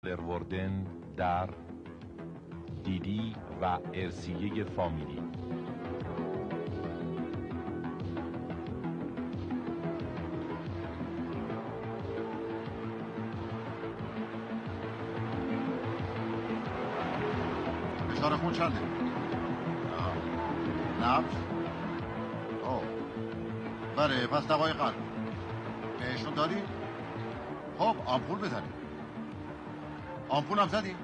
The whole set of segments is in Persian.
هالروردن در دیدی و ارسیه فامیلی. فشار خون چنده؟ نبض؟ اوه بله، پس دوای قلب بهشون دادی؟ خب آمپول بزنی. آمپول هم زدی؟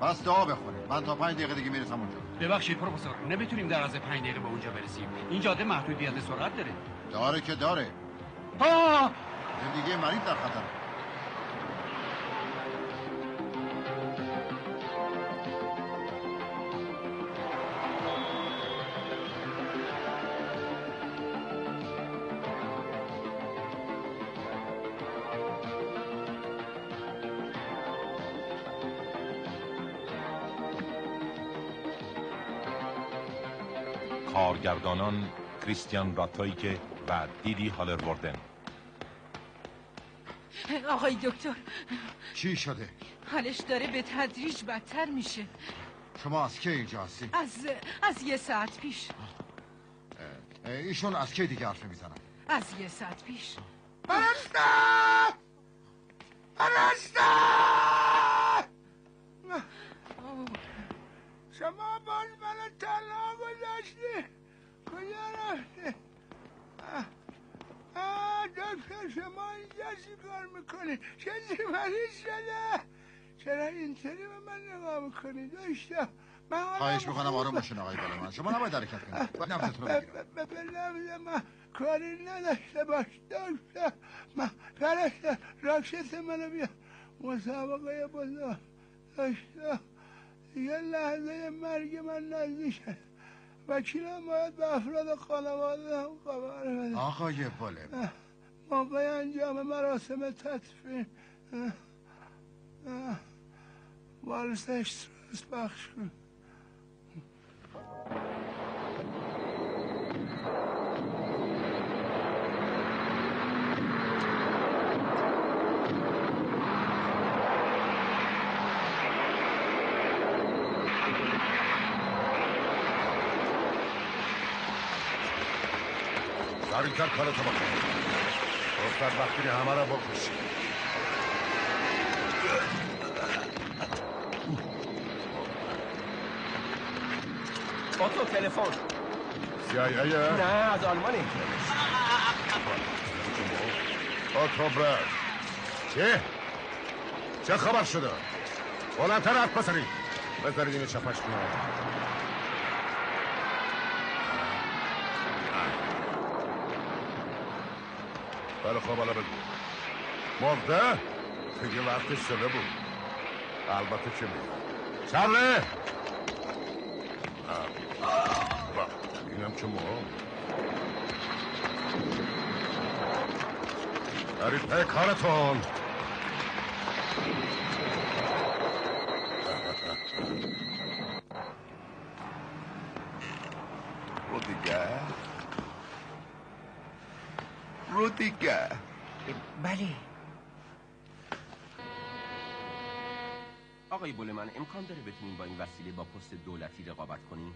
پس دعا بخونی. من تا 5 دقیقه دیگه میرسم اونجا. ببخشید پروفسور، نمیتونیم در از 5 دقیقه به اونجا برسیم. این جاده محدودیت سرعت داره. داره که داره. زندگی مریض در خطره. کارگردانان کریستیان راتایکه و دیدی هالروردن. آقای دکتر، چی شده؟ حالش داره به تدریج بدتر میشه. شما از کی اینجا هستی؟ از 1 ساعت پیش. ایشون از کی دیگه حرف میزنن؟ از 1 ساعت پیش. پرستار! شما باز منو تنها گذاشتی. کجا رفتی؟ دکتر، شما اینجا چی کار میکنی؟ کسی مریض شده؟ چرا اینطوری به من نگاه میکنی؟ داشتم خواهش میکنم آروم باشین آقای بالمان. شما نباید حرکت کنید. نبضتون رو بگیرم. به نبض من کاری نداشته باش دکتر. من پرستار، راکشت منو بیا. مسابقه بزرگ داشتم. یه لحظه مرگ من نزدیکه. وکیلم باید به افراد خانواده هم خبر بده. آقای بالمان، موقع انجام مراسم تدفین والسش سروس بخش کن. سریعتر کارتو بکن. دختر وقتی همه را بکشی. آتو تلفن. CIA؟ نه، از آلمانی. آتو برد. چه خبر شده؟ بلندتر حرف بزنید. بذارید این چپش میاد. بله خب حالا بگو. مرده؟ دیگه وقتش شده بود. البته که میاد. چرله؟ اینم که مهم. برید پی کارتون. رودیگر. بله. آقای بولمان، امکان داره بتونیم با این وسیله با پست دولتی رقابت کنیم؟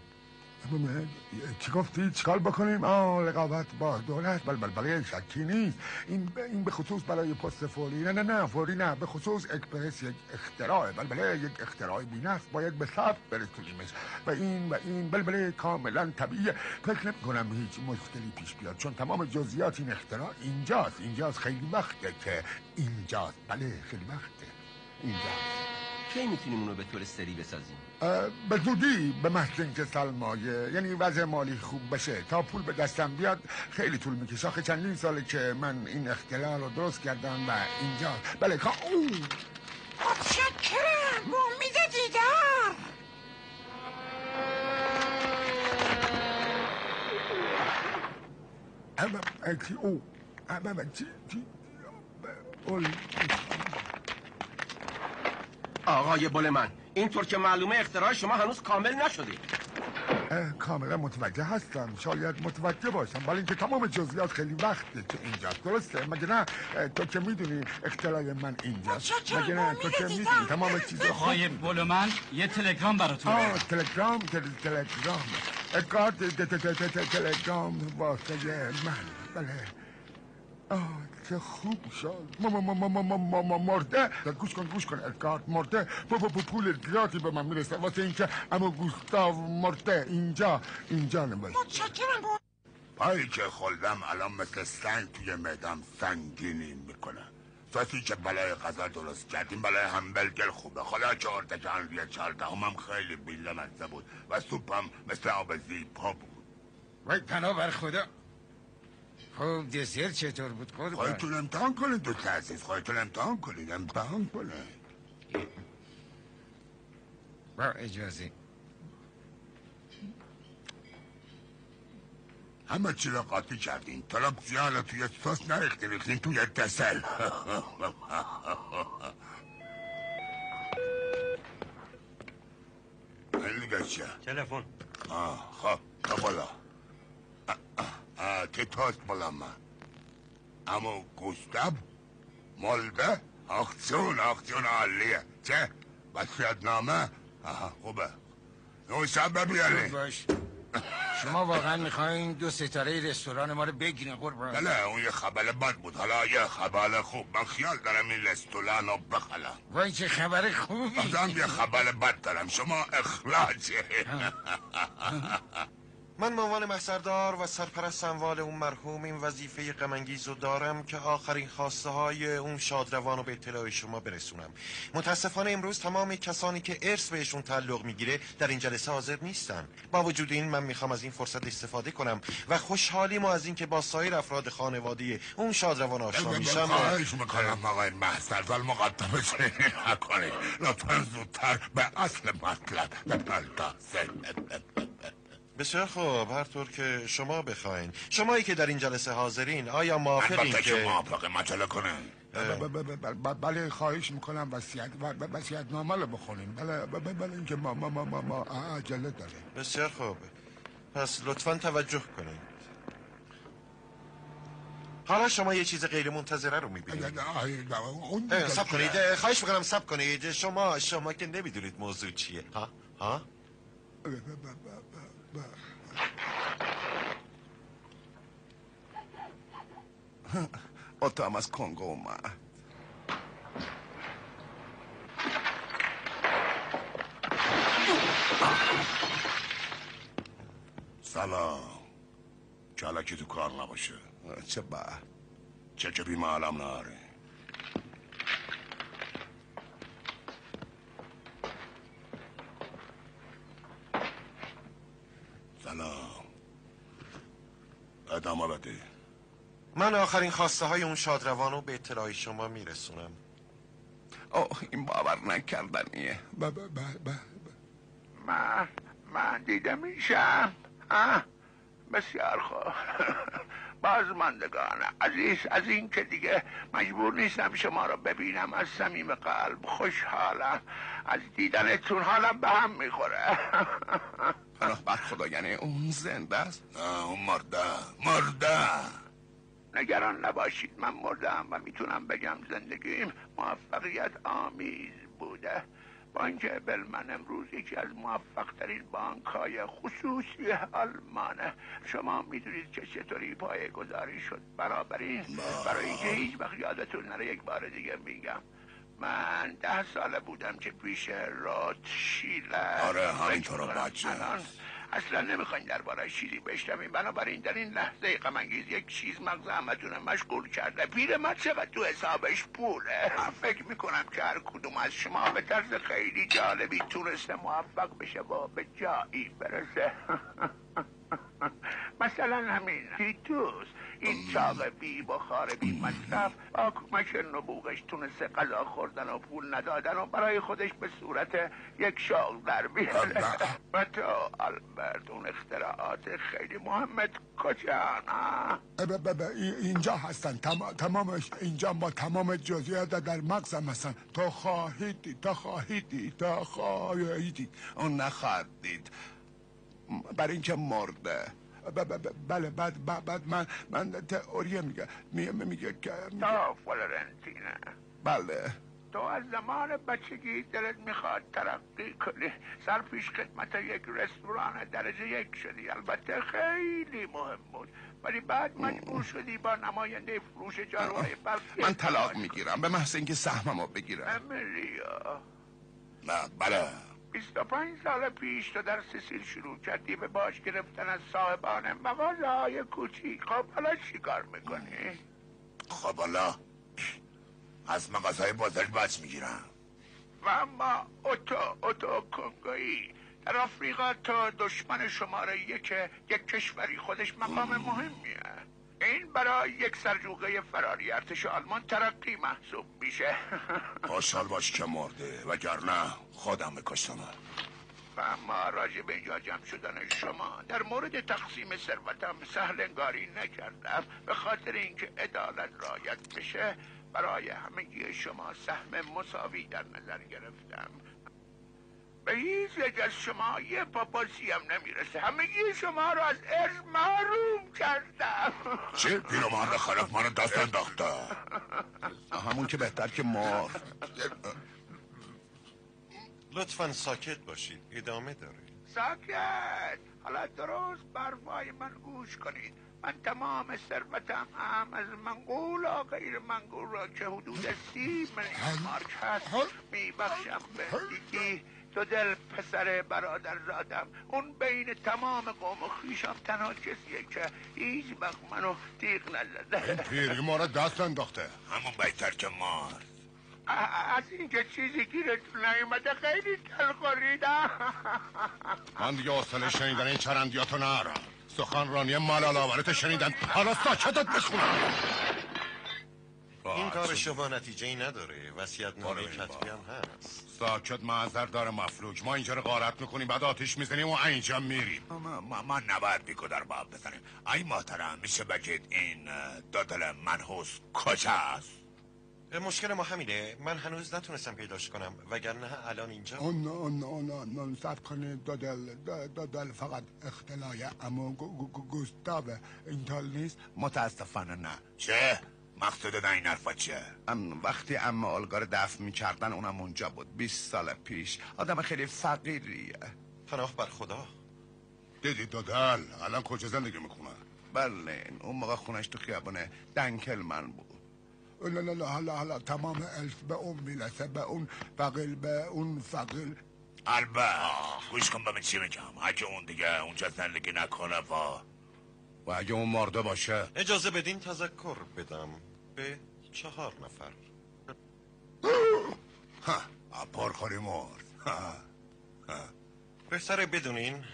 چی گفتی؟ چیکار بکنیم؟ رقابت با دولت؟ بله شکی نیست. این به خصوص برای پست فوری. نه فوری نه، به خصوص اکسپرس یک اختراعه. بله یک اختراع بی‌نقص باید به ثبت برسونیمش. و این بله کاملا طبیعیه. فکر نمی‌کنم هیچ مشکلی پیش بیاد، چون تمام جزئیات این اختراع اینجاست. خیلی وقته که اینجاست. بله خیلی وقته اینجاست. کی میتونیم اونو به طور سری بسازیم؟ به زودی، به محض اینکه سرمایه یعنی وضع مالی خوب بشه. تا پول به دستم بیاد خیلی طول میکشه. آخه چندین ساله که من این اختراع رو درست کردم و اینجا بله متشکرم. به امید دیدار. آقای بولمان، اینطور که معلومه اختراع شما هنوز کامل نشده. کاملا متوجه هستم، شاید متوجه باشم، ولی اینکه تمام جزئیات خیلی وقته که اینجاست، درسته؟ مگه نه تو که میدونی اختراع من اینجاست، مگه نه تو که میدونی تمام چیزا. آقای بولومن یه تلگرام براتون. تلگرام تلگرام واسه من. بله. چه خوب شد. مرده. گوش کن ادگارد مرده. پول زیادی به من میرسه واسه اینکه اما گوستاو مرده. اینجا نباشه. متشکرم بود. پایی که خلدم الان مثل سنگ توی معدم سنگینی میکنه. ساسی که بلای غذا درست کردیم بلای همبرگر خوبه. خدا چهارده که هنریه 14 هم خیلی بیله مزه بود و سوپم مثل آب زیپا بود. وای پناه بر خدا. خب دسر چطور بود قربان؟ خواهیتون امتحان کنید دوست عزیز، خواهیتون امتحان کنید. با اجازه. همه چی رو قاطی کردین. طلب زیان توی سس ریختین توی دسل. این دیگه چیه؟ تلفن. خب تا بالا. که تاست بالا من. اما گوستاب مالبه اکسیون عالیه. چه؟ وصیت نامه؟ خوبه. اون شب بیاری. باش. شما واقعا میخواین 2 ستاره رستوران ما رو بگیرین قربان؟ بله اون یه خبر بد بود، حالا یه خبر خوب. من خیال دارم این رستوران رو بخلم. وای چه خبر خوبی. بازم یه خبر بد دارم، شما اخلاصی. من به عنوان محضردار و سرپرست اموال اون مرحوم این وظیفه غم انگیز رو دارم که آخرین خواسته های اون شادروان رو به اطلاع شما برسونم. متاسفانه امروز تمام کسانی که ارث بهشون تعلق میگیره در این جلسه حاضر نیستن. با وجود این من میخوام از این فرصت استفاده کنم و خوشحالیم از اینکه با سایر افراد خانواده اون شادروان آشنا میشم. خواهش میکنم آقای محضردار مقدمه شنی نکنید، لطفا زودتر به اصل مطلب بپردازید. بسیار خوب، هر طور که شما بخواین. شمایی که در این جلسه حاضرین آیا موافقین که موافقه مطلع کنن؟ بله خواهش میکنم وصیت نامه رو بخونیم. بله اینکه ما عجله داریم. بسیار خوب، پس لطفا توجه کنید. حالا شما یه چیز غیر منتظره رو میبینید. صبر کنید، خواهش میکنم صبر کنید. شما که نمیدونید موضوع چیه. ها؟ اتام از کنگو اومد. سلام. کلکی تو کار نباشه. چه که بیمه علم نهاره. سلام. ادامه بده. من آخرین خواسته های اون شادروان رو به اطلاع شما میرسونم. این باور نکردنیه. من دیده میشم. بسیار خوب. بازماندگان عزیز، از این که دیگه مجبور نیستم شما رو ببینم از صمیم قلب خوشحالم. از دیدنتون حالم به هم میخوره. پناه بر خدا، یعنی اون زنده است؟ نه اون مرده. نگران نباشید، من مردم و میتونم بگم زندگیم موفقیت آمیز بوده. بانک بلمن امروز یکی از موفق ترین بانک های خصوصی آلمانه. شما میدونید که چطوری پایه گذاری شد. بنابراین برای اینکه هیچ وقت یادتون نره یک بار دیگه میگم، من 10 ساله بودم که پیش روتشیلد. آره همینطور بچه. اصلا نمیخواین درباره چیزی بشنویم، بنابراین در این لحظه غم انگیز یک چیز مغز همتون مشغول کرده. پیرمرد چقدر تو حسابش پوله. من فکر میکنم که هر کدوم از شما به طرز خیلی جالبی تونسته موفق بشه و به جایی برسه. مثلا همین تیتوس، این چاق بی بخار بی مصرف با کمک نبوغش تونسته غذا خوردن و پول ندادن و برای خودش به صورت یک شغل در بیاره. و تو آلبرت اون اختراعات خیلی مهمت کجان؟ اینجا هستن تمامش اینجا با تمام جزئیات در مغزم هستن. تا خواهیدی اون نخواهد دید. برای اینکه مرده. بله بعد من تئوری میگه که تو فلورنتینه، بله تو از زمان بچگی دلت میخواد ترقی کنی، سرپیش خدمت یک رستوران درجه 1 شدی، البته خیلی مهم بود، ولی بعد مجبور شدی با نماینده فروش جاروهای برقی. من طلاق میگیرم به محض اینکه سهممو بگیرم. املیا، نه بله 25 سال پیش تو در سیسیل شروع کردی به باج گرفتن از صاحبان مغازه‌های کوچیک. خب حالا چی کار میکنی؟ خب حالا از مغازهای بزرگ باج میگیرم. و اما اوتو کنگویی در آفریقا تو دشمن شماره یک کشوری خودش مقام مهمیه. این برای یک سرجوقه فراری ارتش آلمان ترقی محسوب میشه. خوشحال باش که مرده وگرنه خودم میکشتم. و اما راجع به اینجا جمع شدن شما در مورد تقسیم ثروتم سهل انگاری نکردم، به خاطر اینکه عدالت رعایت بشه برای همگی شما سهم مساوی در نظر گرفتم. به هیچ یک از شما یه پاپاسی هم نمیرسه. همگی شما رو از ارث محروم کردم. چه؟ پیرمرد خرف منو دست انداخته. همون که بهتر که مار. لطفاً ساکت باشید، ادامه داره. ساکت. حالا درست برفای من گوش کنید. من تمام ثروتم هم از منقول و غیر منقول را که حدود 30 میلیون مارک هست میبخشم به دیدی. تو دل پسر برادر زادم، اون بین تمام قوم و خیشم تنها کسیه که هیچ وقت منو تیغ نزده. این پیری ما را دست انداخته. همون بهتر که مار. از اینکه چیزی گیرتون نیومده خیلی دل خوریدم. من دیگه حوصله شنیدن این چرندیاتو ندارم. سخنرانی ملال آورت شنیدن، حالا ساکتت بخونم. این کار شما نتیجه ای نداره. وصیت‌نامه کتبی هم هست. ساکت، معذر داره مفلوج. ما اینجا رو غارت میکنیم بعد آتیش میزنیم و اینجا میریم. ما نباید بیکو در باب بزنیم. ای محترم میشه بگید این دادل منحوس کجاست؟ مشکل ما همینه. من هنوز نتونستم پیداش کنم وگرنه الان اینجا. اون صبر کنید. دادل فقط اختلای اما گوستاوه اینطال نیست؟ متاسفانه نه. چه؟ مقصود این حرفا چیه؟ وقتی اما آلگار دفن میکردن اونم اونجا بود 20 سال پیش. آدم خیلی فقیریه. پناه بر خدا. دیدی دادل الان کجا زندگی میکنه؟ بله اون موقع خونش تو خیابونه دنکلمن بود. لا حالا تمام الف به اون میلسه، به اون فقیل. البته گوش کن به چی میگم. اگه اون دیگه اونجا زندگی نکنه و اگه اون مرده باشه. اجازه بدین تذکر بدم به 4 نفر. پرخوری مرد. بهتره بدونین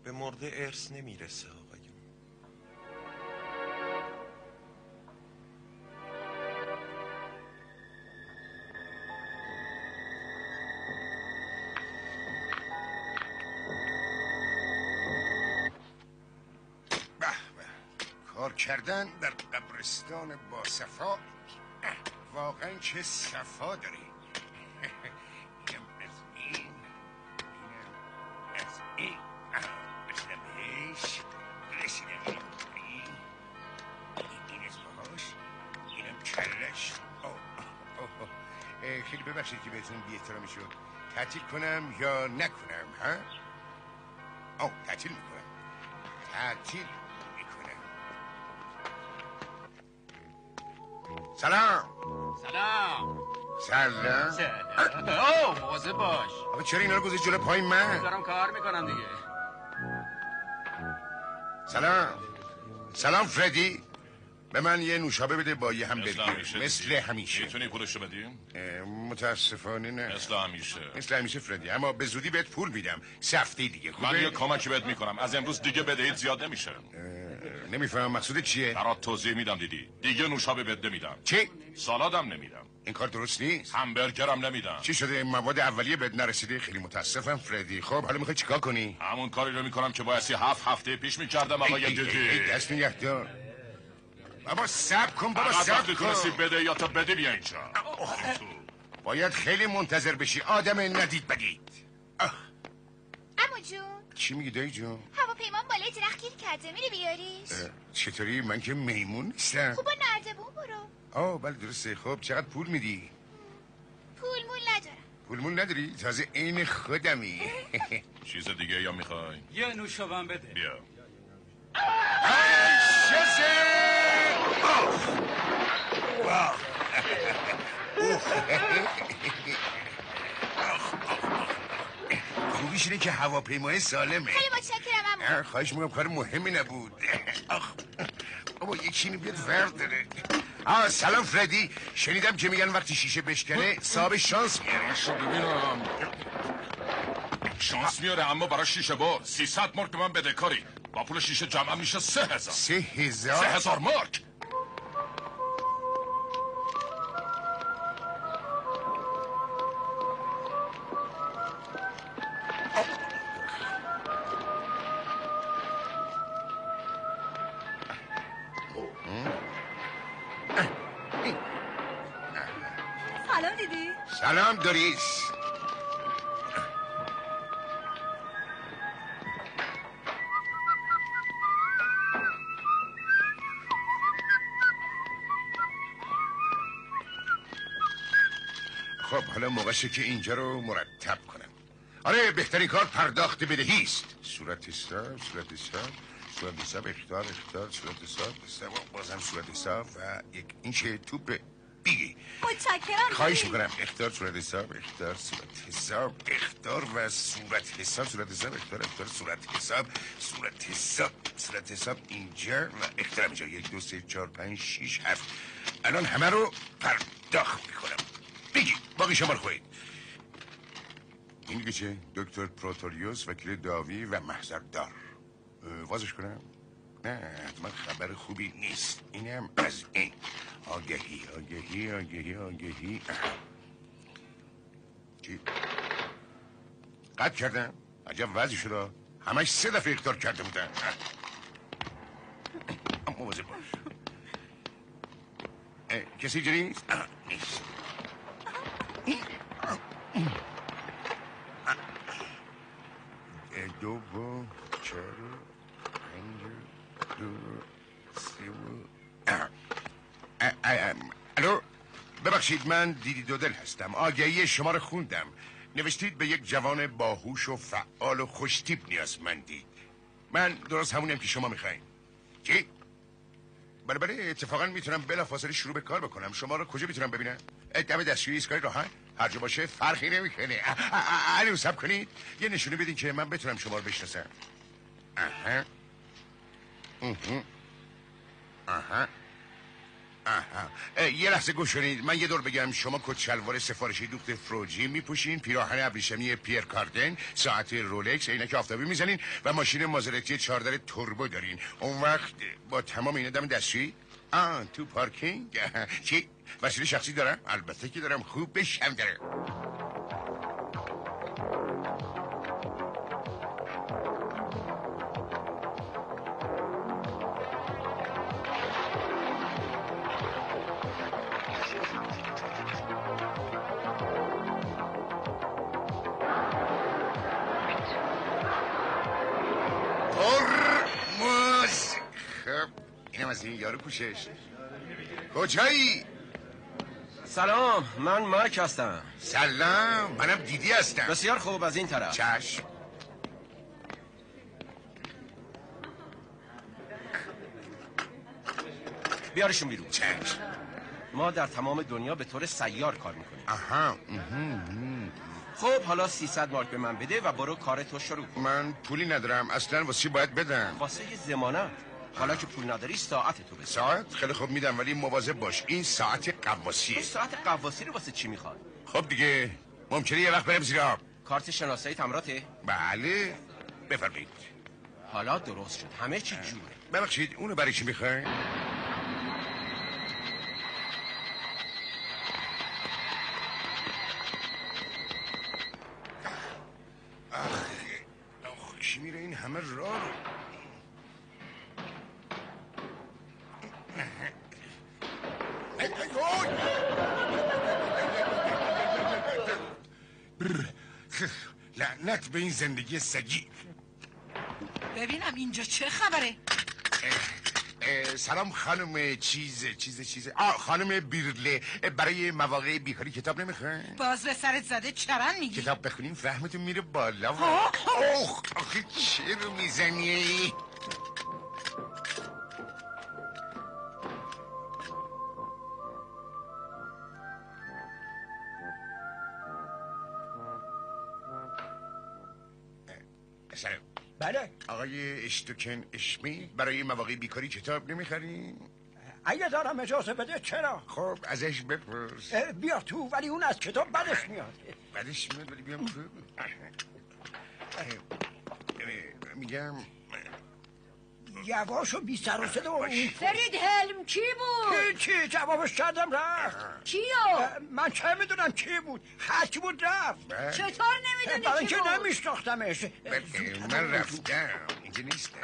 به مرده ارث نمیرسه آقایون. کار کردن در قبرستان با صفا واقعا چه صفا داری. اینم از این از این رسیدم بهش رسیدم این از باهاش اینم کلش. خیلی ببخشید که بهتون بی احترامی شد. تعطیل کنم یا نکنم ها؟ تعطیل میکنم. سلام. مواظب باش. آقا چرا اینا رو گذاشتی جلو پای من؟ دارم کار میکنم دیگه. سلام فردی. به من یه نوشابه بده با یه همبرگر مثل همیشه. میتونی پولشو بدیم؟ متاسفانه نه. مثل همیشه فردی، اما به زودی بهت پول میدم 3 هفته دیگه. خوبه؟ من یه کمکی بهت میکنم. از امروز دیگه بدهیت زیاد نمیشه. نمیفهمم مقصود چیه؟ برات توضیح میدم دیدی. دیگه نوشابه بهت نمیدم. چی؟ سالادم نمیدم. این کار درست نیست. همبرگرم نمیدم. چی شده؟ مواد اولیه بهت نرسیده؟ خیلی متاسفم فردی. خب حالا میخوای چیکار کنی؟ همون کاری رو میکنم که بایستی 7 هفته پیش میکردم آقای دیدی. دست نگهدار. بابا صبر کن. وقتی تونستی بده یا تا بده بیا اینجا. باید خیلی منتظر بشی. آدم ندید بدید. عمو جون چی میگی دایی جون؟ هواپیما بالای درخت گیر کرده، میری بیاریش؟ چطوری؟ من که میمون نیستم. خب با نردبون برو. آه بله درسته. خب چقدر پول میدی؟ پول مول ندارم. پول مول نداری؟ تازه عین خودمی. چیز دیگه یا میخوای؟ یه نوشابه بده. بیا. خوبیش اینه که هواپیمای سالمه. خیلی متشکرم عمو. خواهش میکنم، کار مهمی نبود. بابا یکی اینو بیاد ورد داره. سلام فردی. شنیدم که میگن وقتی شیشه بشکنه صاحب شانس میاره. ببینم شانس میاره، اما برای شیشه بار 300 مارک به من بدهکاری. با پول شیشه جمع میشه 3000. 3000 مارک. سلام دیدی؟ سلام دوریس. خب حالا موقعشه که اینجا رو مرتب کنم. آره بهترین کار پرداخت بدهی است. صورت حساب، صورت حساب، صورت حساب، اختار، صورت حساب، بازم صورت حساب و یک اینچه توپ بیگی. متشکرم. خواهش میکنم. اختار، صورت حساب، اختار، صورت حساب، اختار و صورت حساب، صورت حساب، اختار، صورت حساب اینجا و اختار اینجا. 1 2 3 4 5 6 7. الان همه رو پرداخت میکنم. بگی باقی شما رو خواهید. این که چه؟ دکتر پروتوریوس، وکیل داوی و محضردار. وازش کنم؟ نه حتما خبر خوبی نیست. اینم از این. آگهی. چی؟ قطع کردم؟ عجب وضعی شده. همش 3 دفعه اختار کرده بودن. مواظب باش. کسی جا نیست؟ نیست. دو و 4 5 2 3 الو ببخشید، من دیدی دودل هستم. آگهی شما رو خوندم. نوشتید به یک جوان باهوش و فعال و خوشتیپ نیازمندید. من درست همونم که شما میخواین. چی؟ بله اتفاقا میتونم بلافاصله شروع به کار بکنم. شما رو کجا میتونم ببینم؟ دم دستشویی ایستگاه راهن؟ هر جا باشه فرقی نمیکنه. علی صبر کنید یه نشونه بدین که من بتونم شما رو بشناسم. یه لحظه گوش کنید، من یه دور بگم. شما کت شلوار سفارشی دوخت فروجی میپوشین، پیراهن ابریشمی پیر کاردن، ساعت رولکس، عینک آفتابی میزنین و ماشین مازراتی 4 در توربو دارین. اون وقت با تمام اینا دم دستشویی تو پارکینگ. چی؟ وسیله شخصی دارم؟ البته که دارم. خوب بشم داره. از این یارو پوشش. کجایی؟ سلام، من مارک هستم. سلام، منم دیدی هستم. بسیار خوب، از این طرف. چشم. بیارشون بیرون. چشم. ما در تمام دنیا به طور سیار کار میکنیم. آها. خب حالا 300 مارک به من بده و برو کار تو شروع کن. من پولی ندارم اصلا. واسه باید بدم؟ واسه ضمانت. حالا که پول نداری ساعت تو بده. ساعت؟ خیلی خوب میدم، ولی مواظب باش. این ساعت قواسیه. این ساعت قواسی رو واسه چی میخواد؟ خب دیگه ممکنه یه وقت برم زیر آب. کارت شناسایی تمراته؟ بله بفرمایید. حالا درست شد، همه چی جوره. ببخشید اونو برای چی میخواین؟ چی میره این همه راه رو؟ لعنت به این زندگی سگی. ببینم اینجا چه خبره؟ سلام خانم چیز خانم بیرله، برای مواقع بیکاری کتاب نمیخواین؟ باز به سرت زده چرن میگی؟ کتاب بخونیم فهمتون میره بالا. آخه چه رو میزنی؟ سلام. بله آقای اشتوکن اشمی، برای مواقع بیکاری کتاب نمیخرین؟ اگه دارم اجازه بده چرا؟ خب ازش بپرس. بیا تو، ولی اون از کتاب بدش میاد. بدش میاد ولی بیام تو. میگم یواش و بی سر و صدا. فرید حلم کی بود؟ چی جوابش کردم رفت. کیو؟ من چه میدونم کی بود؟ هرچی بود رفت. چطور نمیدونی برای کی اینکه بود؟ نمیشناختمش. من رفتم اینجا نیستم.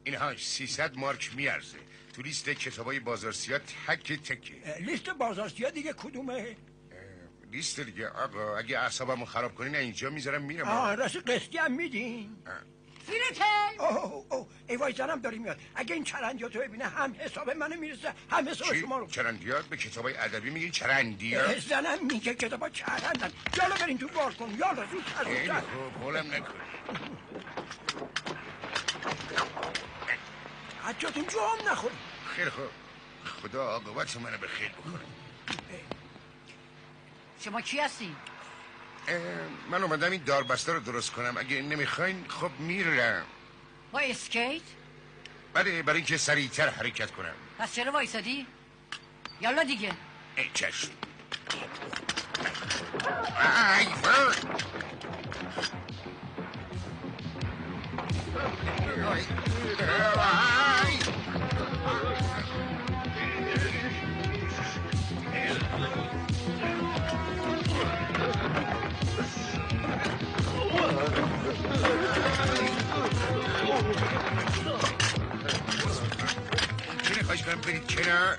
اینها 300 مارک میارزه تو لیست کتابای بازارسیا تک تکه. لیست بازارسیا دیگه کدومه؟ لیست دیگه آقا، اگه اعصابمو خراب کنین اینجا میذارم میرم. راستی قسطی هم میدین؟ فیلتل اوه ای وای زنم داری میاد. اگه این چرندیاتو ببینه هم حساب منو میرسه هم حساب شما رو. چرندیات؟ به کتابای ادبی میگین چرندیات؟ زنم میگه کتابا چرندن. یالا برین تو بار کن. یالا زودتر خیلی خوب بولم نکن. حجاتون جام نخوری. خیلی خوب، خدا عاقبت منو به خیر بکنه. شما کی هستی؟ من اومدم این داربسته رو درست کنم. اگه نمیخواین خب میرم. با اسکیت؟ برای اینکه سریعتر حرکت کنم. پس چرا وایسادی؟ یالا دیگه. چشم. چه خواهش کنم برید کنار.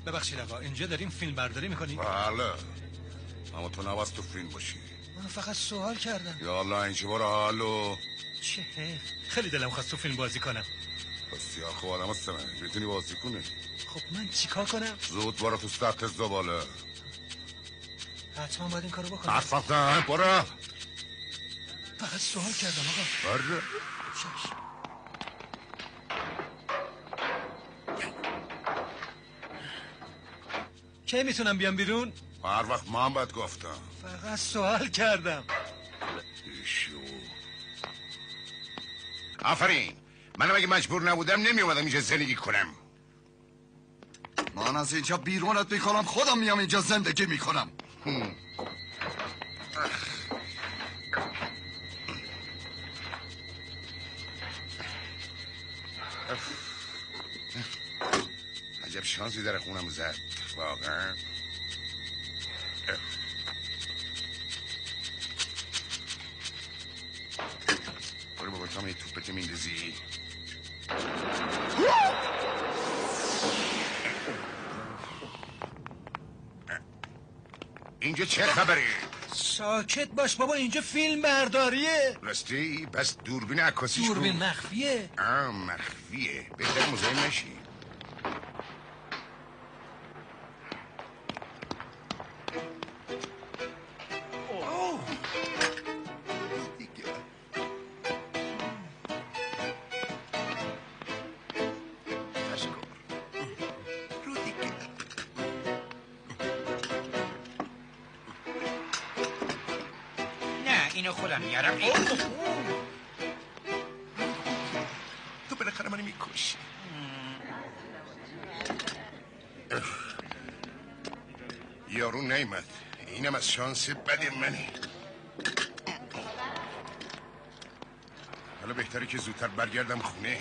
ببخشید آقا، اینجا داریم فیلم برداری میکنی؟ بله، اما تو نباید تو فیلم باشی. من فقط سوال کردم. یا الله اینجا برو حالو. چه حیف، خیلی دلم خواست تو فیلم بازی کنم. بس یا خب آدم هستم میتونی بازی کنی. خب من چیکار کنم؟ زود برو تو سطح زباله. حتما باید این کارو بکنم. حتما برو. فقط سوال کردم آقا. برو. شش. کی میتونم بیام بیرون؟ هر وقت من باید گفتم. فقط سوال کردم. ایشو آفرین. منم اگه مجبور نبودم نمی اومدم اینجا زندگی کنم. من از اینجا بیرونت میکنم، خودم میام اینجا زندگی میکنم. عجب شانسی در خونم زد واقعا. برو بابا تو میخوام یه توپت میندازی. اینجا چه خبره؟ ساکت باش بابا، اینجا فیلم برداریه. راستی؟ بس دوربین عکاسیش کو؟ دوربین مخفیه. مخفیه. بهتر مزاحم نشی. اینو خودم میارم. تو بالاخره منو میکشی. یارو نیمد. اینم از شانس بد منه. حالا بهتره که زودتر برگردم خونه.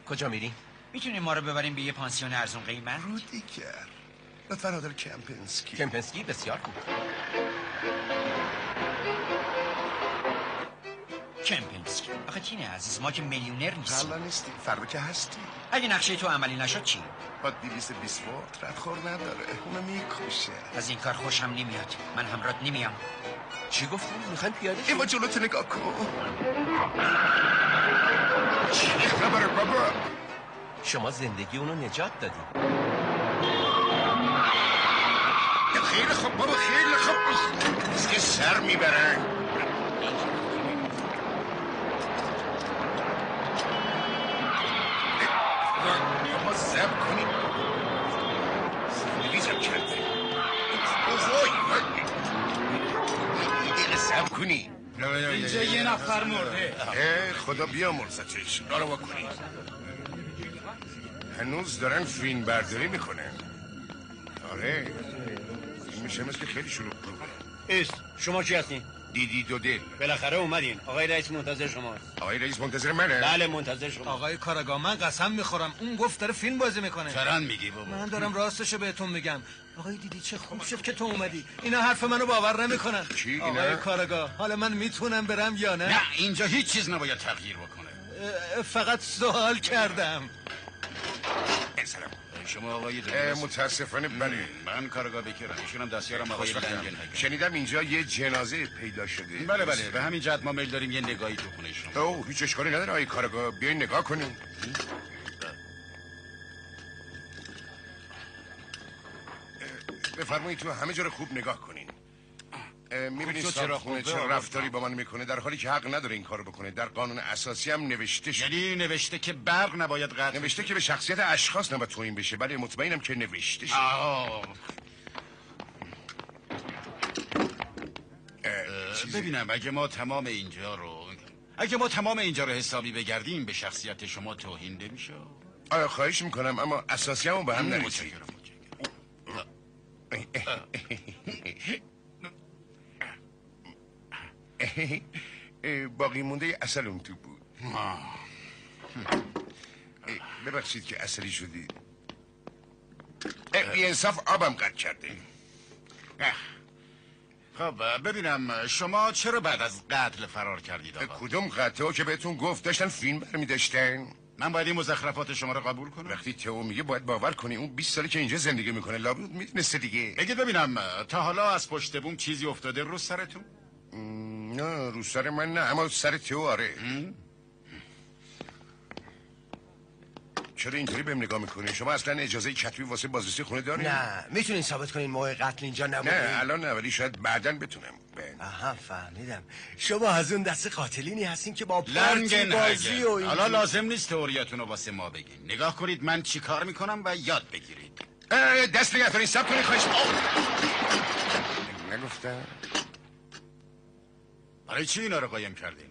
کجا میری؟ میتونیم ما رو ببریم به یه پانسیون ارزون قیمت؟ رودیگر لطفا آدر کمپنسکی. کمپنسکی بسیار خوب. کمپنسکی آخه تینه عزیز، ما که میلیونر نیستیم. حالا نیستی، فردا که هستی. اگه نقشه تو عملی نشد چی؟ با 220 وات ردخور نداره، اونو میکشه. از این کار خوشم نمیاد، من همراهت نمیام. چی گفتن؟ میخواین پیاده شید؟ ایوا جلوتو نگاه کن. چی خبره بابا؟ شما زندگی اونو نجات دادی. خیلی خوب بابا، خیلی خوب. از که سر میبرن. بابا زب کنی. تلویزم کرده. دیگه زب کنی. اینجا یه نفر مرده. خدا بیا مرزتش. دارو بکنی. هنوز دارن فیلم برداری میکنن. آره این میشه مثل خیلی شروع ایست. شما کی هستین؟ دیدی دو دل. بالاخره اومدین. آقای رئیس منتظر شماست. آقای رئیس منتظر منه؟ بله منتظر شما. آقای کاراگاه من قسم میخورم اون گفت داره فیلم بازی میکنه. چران میگی بابا؟ من دارم راستشو بهتون میگم. آقای دیدی چه خوب شد که تو اومدی. اینا حرف منو باور نمیکنن. چی اینا؟ آقای کاراگاه حالا من میتونم برم یا نه؟ نه اینجا هیچ چیز نباید تغییر بکنه. فقط سوال کردم. سلام. شما آقای متاسفانه بله. من کارگاه بکرم. ایشونم دستیارم آقای لنگن. شنیدم اینجا یه جنازه پیدا شده. بله به همین جهت ما میل داریم یه نگاهی تو خونه شما. اوه هیچ اشکالی نداره آقای کارگاه، بیاین نگاه کنیم. بفرمایید تو همه جا رو خوب نگاه کنین. میبینید صاحب چه رفتاری با من میکنه، در حالی که حق نداره این کارو بکنه. در قانون اساسی هم نوشته شده. یعنی نوشته که برق نباید قطع نوشته که به شخصیت اشخاص نباید توهین بشه. بله مطمئنم که نوشته شده. ببینم اگه ما تمام اینجا رو حسابی بگردیم به شخصیت شما توهین نمیشه. آیا خواهش میکنم اما اساسی هم به هم نریزید. باقی مونده اصل اون تو بود. ببخشید که عصبی شدید. بی انصاف آبم قطع کرده. خب ببینم شما چرا بعد از قتل فرار کردید آقا؟ کدوم قتل که بهتون گفت داشتن فیلم برمی داشتن؟ من باید این مزخرفات شما رو قبول کنم؟ وقتی تو میگه باید باور کنی. اون 20 ساله که اینجا زندگی میکنه لابد میدونسته دیگه. بگید ببینم تا حالا از پشت بوم چیزی افتاده رو سرتون؟ نه رو سر من نه، اما سر تو آره. چرا اینطوری بهم نگاه میکنی؟ شما اصلا اجازه کتبی واسه بازرسی خونه دارین؟ نه میتونین ثابت کنین موقع قتل اینجا نبودین؟ نه الان نه، ولی شاید بعداً بتونم. آها فهمیدم. شما از اون دست قاتلینی هستین که با پارتی بازی و حالا لازم نیست تئوریاتون رو واسه ما بگین. نگاه کنید من چی کار میکنم و یاد بگیرید. دست نگه دارین، سب کنید خواهش. نگفتم برای چی اینا رو قایم کردین؟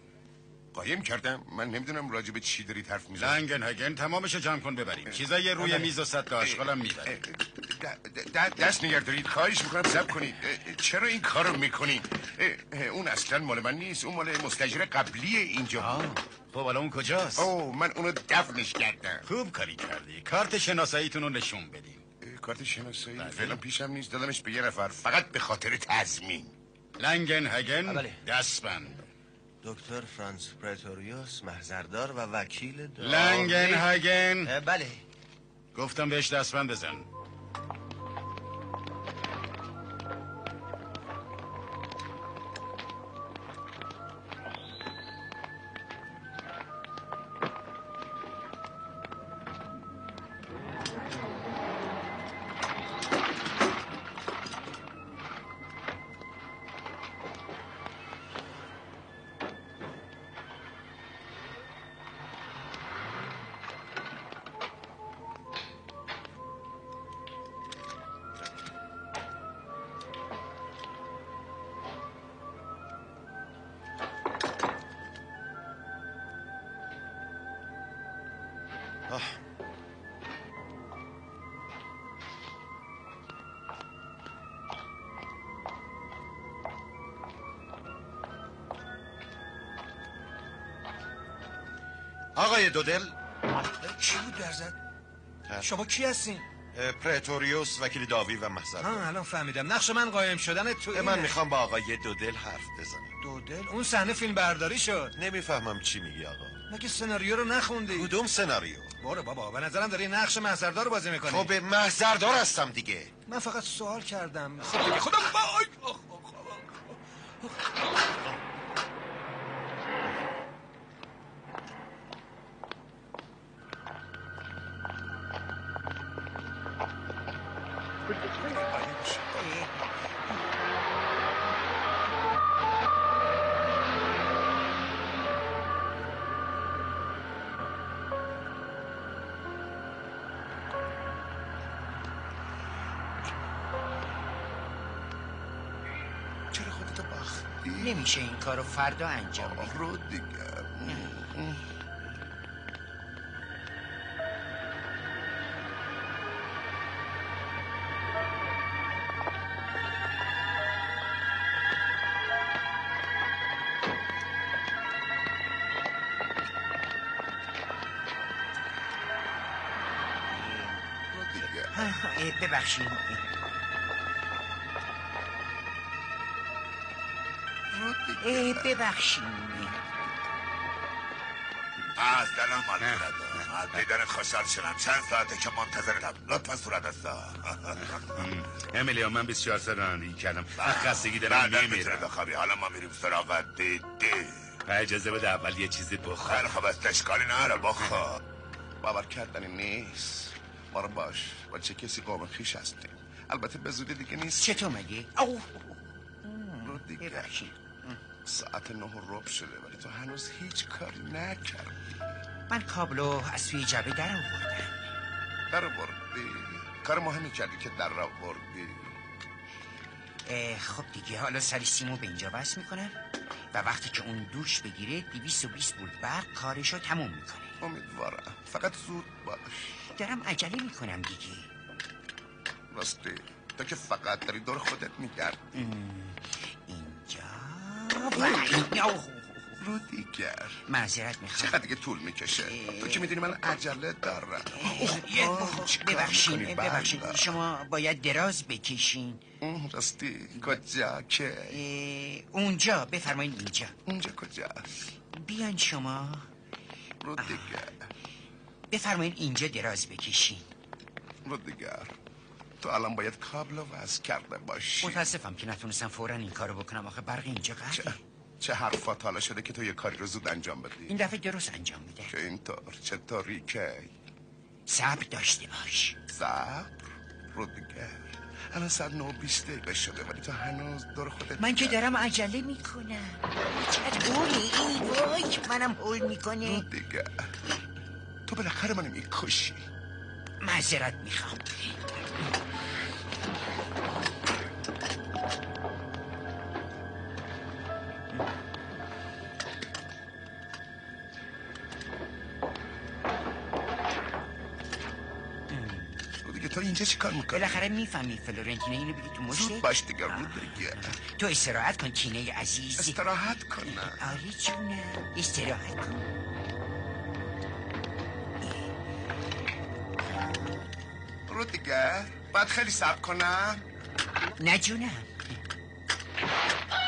قایم کردم؟ من نمیدونم راجع به چی دارید حرف میزنید. لنگن تمامش جمع کن ببریم. چیزای روی میز و سطل آشغالم میبریم. دست نگه دارید، خواهش میکنم صبر کنید. چرا این کارو میکنید؟ اون اصلا مال من نیست، اون مال مستاجر قبلی اینجا. خب حالا اون کجاست؟ من اونو دفنش کردم. خوب کاری کردی. کارت شناساییتون رو نشون بدیم. کارت شناسایی فعلا پیشم نیست، دادمش به یه نفر فقط به خاطر تضمین. لنگن هگن دست بند. دکتر فرانس پرتوریوس، محضردار و وکیل لنگنهاگن. بله. گفتم بهش دستبند بزن. آقای دودل. کی بود درزد؟ شما کی هستین؟ پرتوریوس، وکیل داوی و محضر. الان فهمیدم. نقش من قایم شدن تو من میخوام با آقای دودل حرف بزنم. دودل؟ اون صحنه فیلم برداری شد. نمیفهمم چی میگی آقا. مگه سناریو رو نخوندی؟ کدوم سناریو؟ برو بابا، به نظرم داری نقش محضردار رو بازی میکنی. خب محضردار هستم دیگه. من فقط سوال کردم. خب دیگه خودم وای. چرا خودتو باختی؟ نمیشه این کارو فردا انجام بدی. رو دیگه. ببخشید. ببخشید. سلام مالکردم. از دیدنت خوشحال شدم. چند ساعته که منتظرتم. لطفا صورت هستا. امیلیا، من 24 سال رانندگی کردم. خستگی دارم میمیرم. بخوابی. حالا ما میریم سراغ دیدی. اجازه بده اول یه چیزی بخور. خیلی خوب است، اشکالی نداره، بخور. باور کردنی نیست. ما رو باش با چه کسی قوم خیش هستیم. البته به زودی دیگه نیست. چطور مگه؟ رو دیگه. ساعت 9:15 شده ولی تو هنوز هیچ کاری نکردی. من کابلو از توی جبه در آوردی؟ کار مهمی کردی که در آوردی. خب دیگه حالا سری سیمو به اینجا وصل میکنم و وقتی که اون دوش بگیره 220 بود برق کارشو تموم میکنه. امیدوارم فقط زود باش. دارم عجله میکنم دیگه. راستی تو که فقط داری دور خودت میگردی. رو دیگر معذرت میخوام. چقدر دیگه طول میکشه؟ تو که میدونی من عجله دارم. ببخشید شما باید دراز بکشین. راستی کجا که؟ اونجا. بفرمایید اینجا. اونجا کجاست؟ بیان شما. رو دیگر بفرمایید اینجا دراز بکشین. رو دیگر تو الان باید کابلو وصل کرده باشی. متاسفم که نتونستم فوراً این کارو بکنم. آخه برق اینجا قطعه. چه حرفات حالا شده که تو یه کاری رو زود انجام بدی؟ این دفعه درست انجام میده. که اینطور؟ چطوری که؟ صبر داشته باش. صبر؟ رو دیگر الان ساعت 9:20 شده ولی تو هنوز دور خودت. من که دارم عجله میکنم. چقدر هولی وای منم هول میکنه. رو دیگر تو بالاخره منو میکشی. معذرت میخوام. تو اینجا چی کار میکنی؟ بالاخره میفهمی فلورنتینو اینو بگی تو مشته؟ زود باش دیگه. رو دیگه تو استراحت کن کینه عزیز. استراحت کنم؟ آره جونم استراحت کن. رو دیگه باید خیلی صبر کنم. نه جونم.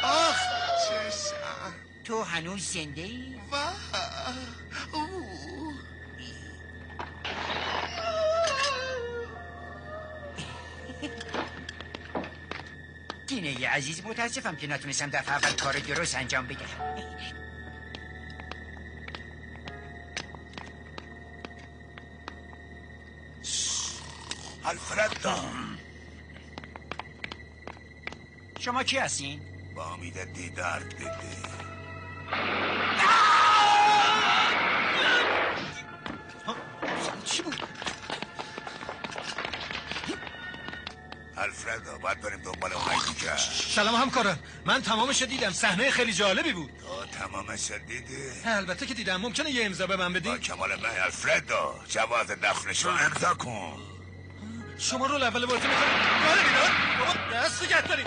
آخ چشم. تو هنوز زنده ای؟ دینه عزیز، متاسفم که نتونستم دفعه اول کار درست انجام بدم. الفرد شما کی هستین؟ با امید دیدار دیده چی بود؟ الفردا باید بریم دنبال اون دیگر. سلام همکارم، من تمامش دیدم. صحنه خیلی جالبی بود. تمامش دیدی؟ البته که دیدم. ممکنه یه امضا به من بدی؟ با کمال من الفردو جواز دخلش رو امضا کن. شما رو اول بازی میکنید. باره بیدار بابا، دست نگه دارید.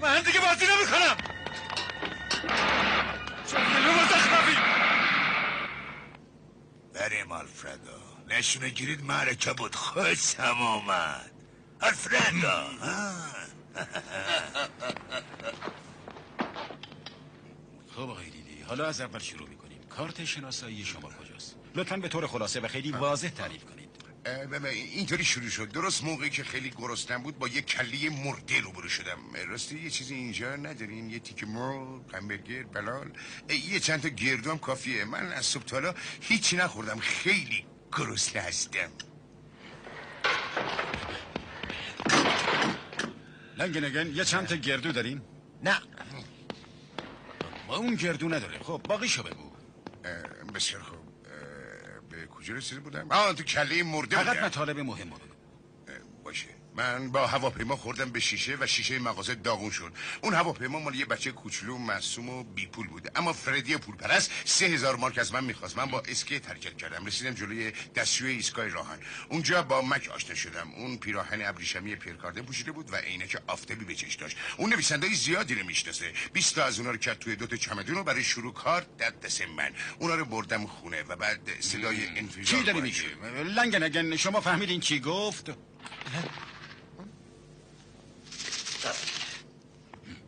من دیگه بازی نمیکنم. چون مزخرفی. بریم الفردو، نشونه گیرید معرکه بود. خوشم آمد الفردو. خب آقای دیدی، حالا از اول شروع میکنیم. کارت شناسایی شما کجاست؟ لطفاً به طور خلاصه و خیلی واضح تعریف کنید. اینطوری شروع شد. درست موقعی که خیلی گرسنم بود با یه کله مرده روبرو شدم. راستی یه چیزی اینجا ندارین؟ یه تیکه مرغ، همبرگر، بلال، یه چند تا گردو هم کافیه. من از صبح تا حالا هیچی نخوردم، خیلی گرسنه هستم. لنگنگن یه چند تا گردو داریم؟ نه. با اون گردو نداره. خب باقیشو بگو. بسیار خوب. به کجا رسیده بودم؟ تو کله مرده بودم. فقط مطالب مهم بگو. باشه. من با هواپیما خوردم به شیشه و شیشه مغازه داغون شد. اون هواپیما مال یه بچه کوچولو معصوم و بی پول بود، اما فردی پول پرست 3000 مارک از من میخواست. من با اسکیت حرکت کردم، رسیدم جلوی دستشوی ایستگاه راهن. اونجا با مک آشنا شدم. اون پیراهن ابریشمی پیرکاردن پوشیده بود و عینک آفتابی به چشم داشت. اون نویسنده‌ای زیادی رو میشناسه. 20 تا از اونها رو کرد توی 2 تا چمدون و برای شروع کار داد دست من. اونا رو بردم خونه و بعد صدای انفجار. چی داری میگی؟ لنگنگن شما فهمیدین چی گفت؟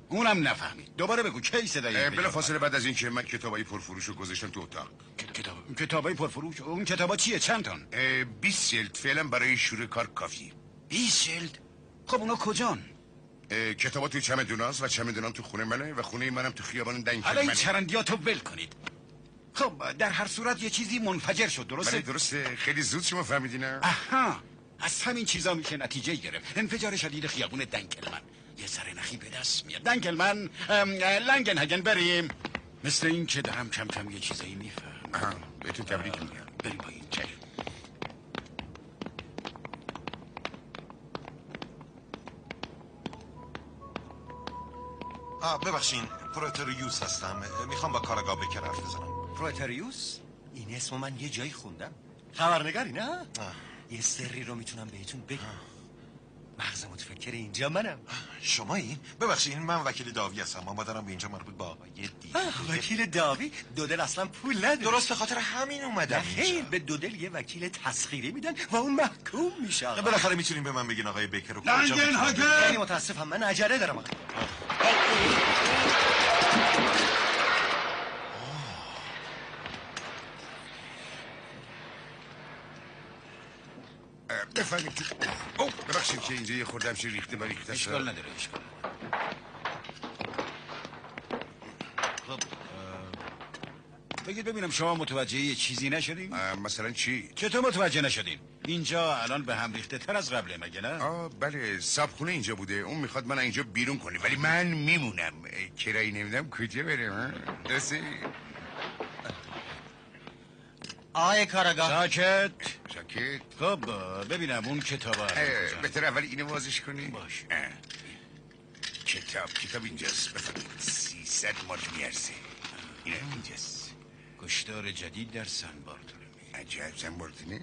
اونم نفهمید. دوباره بگو کی صدای بلافاصله بعد از اینکه من کتابای پرفروش رو گذاشتم تو اتاق. کتابای پرفروش؟ اون کتابا چیه؟ چند تان؟ 20 جلد فعلا برای شروع کار کافی. 20 جلد؟ خب اونا کجان؟ کتابا توی چمدوناست و چمدونام تو خونه منه و خونه منم تو خیابان دنکل. حالا این چرندیاتو ول کنید. خب در هر صورت یه چیزی منفجر شد، درسته؟ بله درسته. خیلی زود شما فهمیدین. آها، از همین چیزا میشه نتیجه گرفت. انفجار شدید خیابون دنکلمن. یه سرنخی به دست میاد. دنکلمن، لنگنهگن بریم. مثل این که دارم کم کم یه چیزایی میفهم. بهتون تبریک میگم. بریم با این چه. ببخشین، پروتریوس هستم. میخوام با کارگاه بکر حرف بزنم. پروتریوس؟ این اسمو من یه جایی خوندم. خبرنگاری نه؟ یه سری رو میتونم بهتون بگم. مغز متفکر اینجا منم. شمایی؟ ببخشید من وکیل داوی هستم. اما دارم به اینجا مربوط با آقای وکیل داوی؟ دودل اصلا پول نداره. درست به خاطر همین اومدم اینجا. خیر، به دودل یه وکیل تسخیری میدن و اون محکوم میشه. بالاخره میتونین به من بگین آقای بیکر رو کجا لنگنهگن! خیلی متاسفم، من عجله دارم آقا. بفهمید که ببخشید که اینجا یه خورده همشه ریخته بریخته. اشکال نداره، اشکال. خب بگید ببینم شما متوجه یه چیزی نشدین؟ مثلا چی؟ چطور متوجه نشدین؟ اینجا الان به هم ریخته تر از قبله مگه نه؟ بله، صابخونه اینجا بوده. اون میخواد من اینجا بیرون کنه ولی من میمونم. کرایی نمیدم کجا برم. درسته؟ آقای کارگاه. ساکت. خب ببینم اون کتابا بهتر اول اینو بازش کنی. باش. کتاب اینجاست. بفرمایید. 300 مارک میارزه. اینجاست. کشتار جدید در سن بارتولمه. عجب، سن بارتولمه؟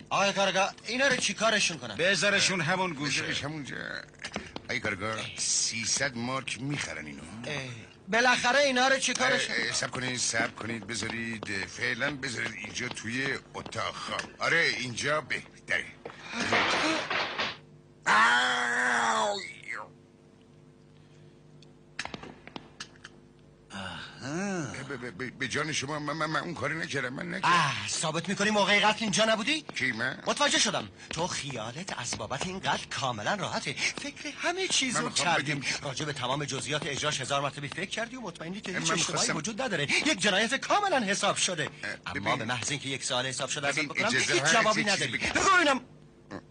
آقای کارگاه اینا رو چی کارشون کنم؟ بذارشون همون گوشه. بذارش همونجا. آقای کارگاه 300 مارک میخرن اینو. بالاخره اینا رو چی کارشون؟ سب کنید بذارید فعلا بذارید اینجا توی اتاق. آره اینجا بهتره. به جان شما من اون کاری نکردم. من نکردم. ثابت میکنی موقع قتل اینجا نبودی؟ کی من؟ متوجه شدم تو خیالت از بابت این قتل کاملا راحته. فکر همه چیزو کردیم. راجع به تمام جزئیات اجراش 1000 مرتبه فکر کردی و مطمئنی که هیچ اشتباهی وجود نداره. یک جنایت کاملا حساب شده. اما به محض اینکه یک سوال حساب شده ازت بکنم هیچ جوابی نداری. بگو ببینم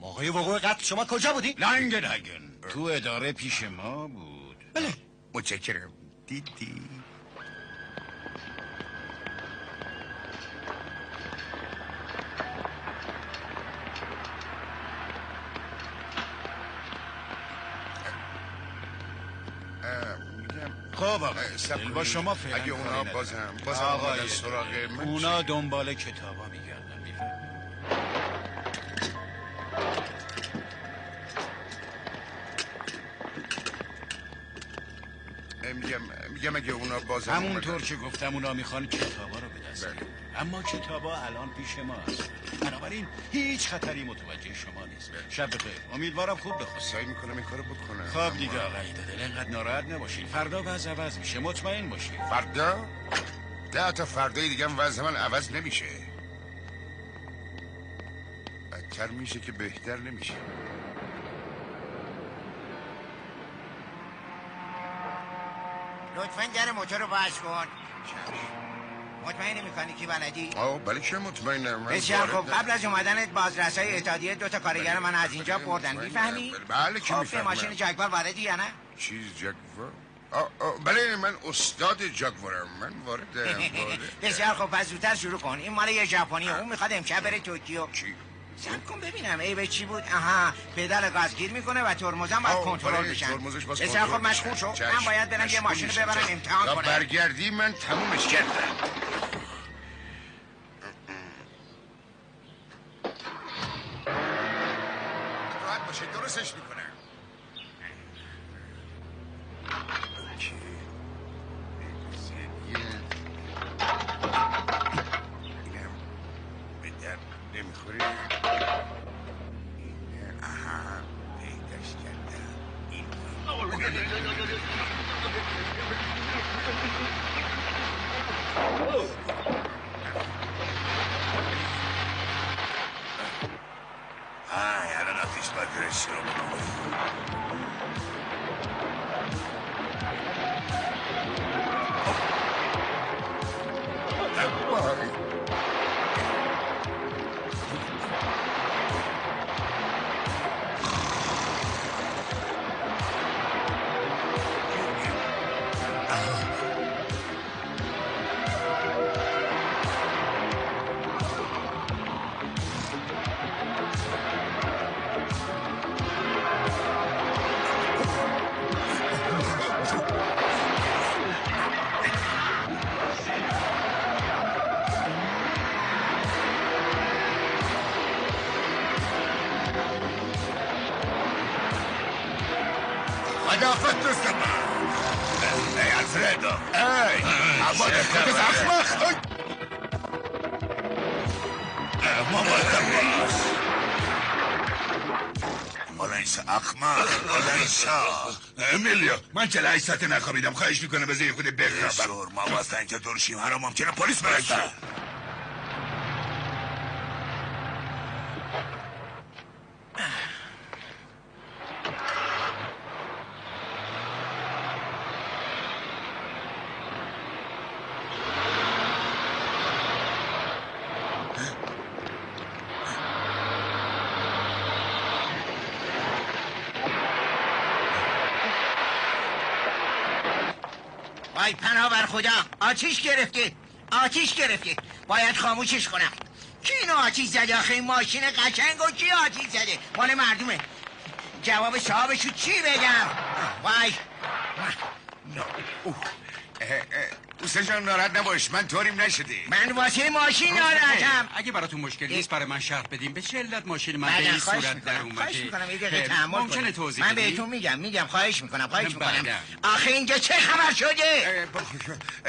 موقع وقوع قتل شما کجا بودی؟ لنگنهگن تو اداره پیش ما بود. بله متشکرم. دیدی خب آقا با شما فعلا اگه اونا بازم آمدن سراغ من اونا دنبال کتابا میگردن. میگم اگه اونا بازم همونطور که گفتم اونا میخوان کتابا رو به دست بیارن. اما کتابا الان پیش ما هست. بنابراین هیچ خطری متوجه شما نیست. شب بخیر. امیدوارم خوب بخوابید. سعی میکنم این کارو بکنم. خب دیگه آقای دادل اینقدر ناراحت نباشین. فردا وضع عوض میشه. مطمئن باشین. فردا؟ 10 تا فردای دیگه هم وضع من عوض نمیشه. بدتر میشه که بهتر نمیشه. لطفاً در موتور رو باز کن. مطمئن میکنی که بلدی؟ بله که مطمئنم. بسیار خب قبل از اومدنت بازرسای اتحادیه 2 تا کارگر من از اینجا بردن. میفهمی؟ بله که خب میفهمم. به ماشین جاگوار واردی یا نه؟ چیز جاگوار؟ بله من استاد جاگوارم. من وارد بسیار خب پس زودتر شروع کن. این مال یه ژاپنیه. اون میخواد امشب بره توکیو. چی؟ سب کن ببینم به چی بود. آها پدال گاز گیر میکنه و ترمزم باید کنترل بشن. بسیار خب مشغول شو. من باید برم یه ماشین رو ببرم امتحان کنم. برگردی من تمومش کردم. راحت باشه درستش میکنم. اینم به در نمیخوری. پیداش کردم. این الان آتیش باید برش شروع کنم. خدافت دوستم. ای الفردو. ای اما دقیقه اخمخ. مواظب باش. مالنسا اخمخ. مالنسا. امیلیا من 48 ساعت نخوابیدم. خواهش میکنم بذار یه خود بخوابم. شور ما واسه اینجا دورشیم هر ممکنه پلیس برسه. وای پناه بر خدا آتیش گرفته. آتیش گرفته. باید خاموشش کنم. کی اینو آتیش زده آخه؟ این ماشین قشنگ و کی آتیش زده؟ مال مردمه. جواب صاحبشو چی بگم؟ وای حسین جان ناراحت نباش. من طوریم نشدی. من واسه ماشین ناراحتم. اگه براتون مشکل نیست برای من شرح بدیم به چه علت ماشین من به این صورت در اومده؟ خواهش میکنم یه دقیقه تحمل ممکنه توضیح من بدی؟ بهتون میگم خواهش میکنم آخه اینجا چه خبر شده؟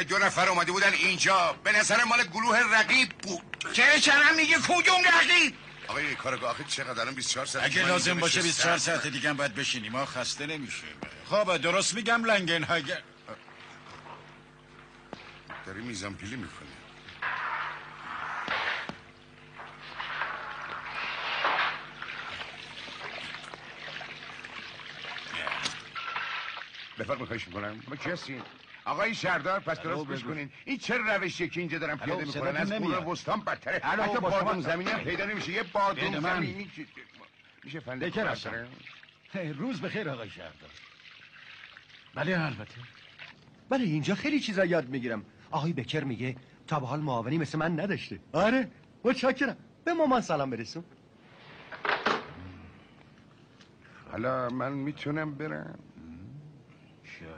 2 نفر اومده بودن اینجا. به نظر مال گروه رقیب بود. چرا میگه کدوم رقیب؟ آقای کارگاه آخه چقدر الان 24 ساعت اگه لازم باشه 24 ساعت دیگه هم باید بشینیم. ما خسته نمیشیم. خب درست میگم لنگنهگن. داری میزان پیلی میکنه. بفرمایید خواهش میکنم. ما کی هستین؟ آقای شهردار پس درست گوش کنین. این چه روشیه که اینجا دارن پیاده میکنن؟ از قرون وسطا بدتره. حتی بادام زمینی هم پیدا نمیشه. یه بادام زمینی میشه فنده بکر روز بخیر آقای شهردار. بله البته. بله اینجا خیلی چیزا یاد میگیرم. آقای بکر میگه تا به حال معاونی مثل من نداشته. آره متشکرم. به مامان سلام برسون. حالا من میتونم برم؟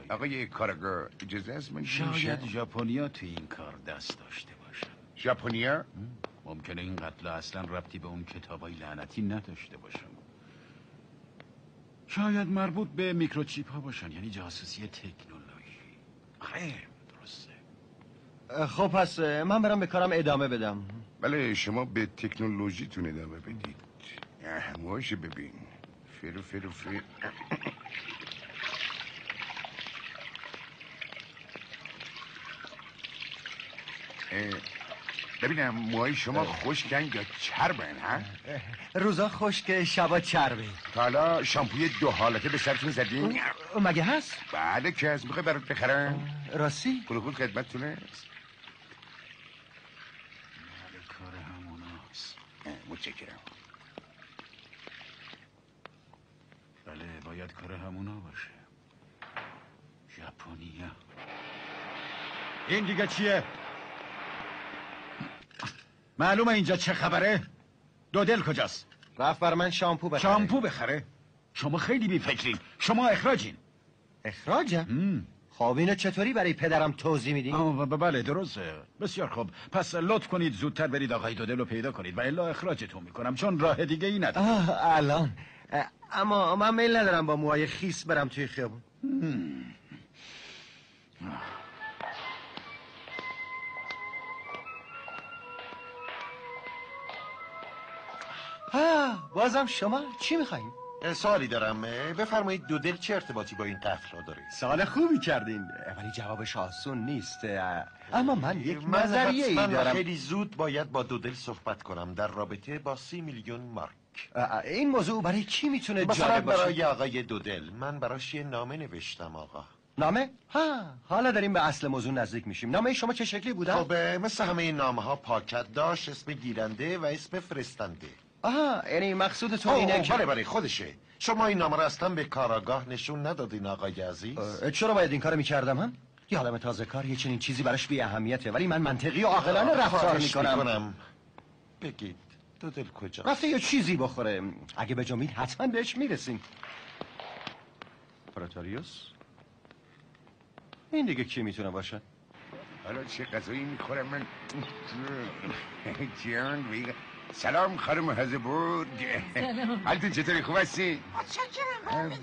آقای کارگاه اجازه است من شاید ژاپنیا تو این کار دست داشته باشن. ژاپنیا؟ ممکنه این قتل اصلا ربطی به اون کتابای لعنتی نداشته باشن. شاید مربوط به میکروچیپ ها باشن، یعنی جاسوسی تکنولوژی. خیر درسته. خب پس من برم به کارم ادامه بدم. بله شما به تکنولوژیتون ادامه بدید. باشه ببین فرو ببینم موهای شما خشکن یا چربن ها؟ روزا خشک شبا چربه. تا حالا شامپوی 2 حالته به سرتون زدین؟ مگه هست؟ بله که هست. میخوای برات بخرم؟ راستی؟ پول خدمتتونه است. کار هموناست. متشکرم. بله باید کار همونا باشه. ژاپنیا. این دیگه چیه؟ معلومه اینجا چه خبره؟ دودل کجاست؟ رفت بر من شامپو بخره. شامپو بخره؟ شما خیلی بی‌فکرین. شما اخراجین. اخراجم؟ خب اینو چطوری برای پدرم توضیح میدین؟ بله درسته. بسیار خوب. پس لطف کنید زودتر برید آقای دودل رو پیدا کنید و الا اخراجتون میکنم چون راه دیگه ای ندارم. الان اما من میل ندارم با موهای خیس برم توی خیابون. بازم شما چی میخواین؟ سوالی دارم. بفرمایید دودل چه ارتباطی با این قتل داره؟ سوال خوبی کردین ولی جوابش آسون نیست. اما من یک نظریه ای دارم. خیلی زود باید با دودل صحبت کنم در رابطه با 30 میلیون مارک. این موضوع برای کی میتونه مثلا جالب باشه؟ برای آقای دودل. من براش یه نامه نوشتم آقا. نامه؟ حالا داریم به اصل موضوع نزدیک میشیم. نامه شما چه شکلی بوده؟ خب مثل همه این نامه ها پاکت داشت، اسم گیرنده و اسم فرستنده. یعنی مقصودتون اینه که بله خودشه. شما این نامه رو اصلا به کاراگاه نشون ندادین آقای عزیز؟ چرا باید این کارو میکردم هم؟ یه آدم تازه کار یه چنین چیزی براش بی اهمیته ولی من منطقی و عاقلانه رفتار میکنم. بگید دودل کجا؟ رفته یه چیزی بخوره. اگه بجامید حتما بهش میرسیم. پراتاریوس؟ این دیگه کی میتونه باشه؟ حالا چه غذایی میخورم من؟ جان بیگه. سلام خانم هزبورگ. حالتون چطوری خوب هستی؟ متشکرم.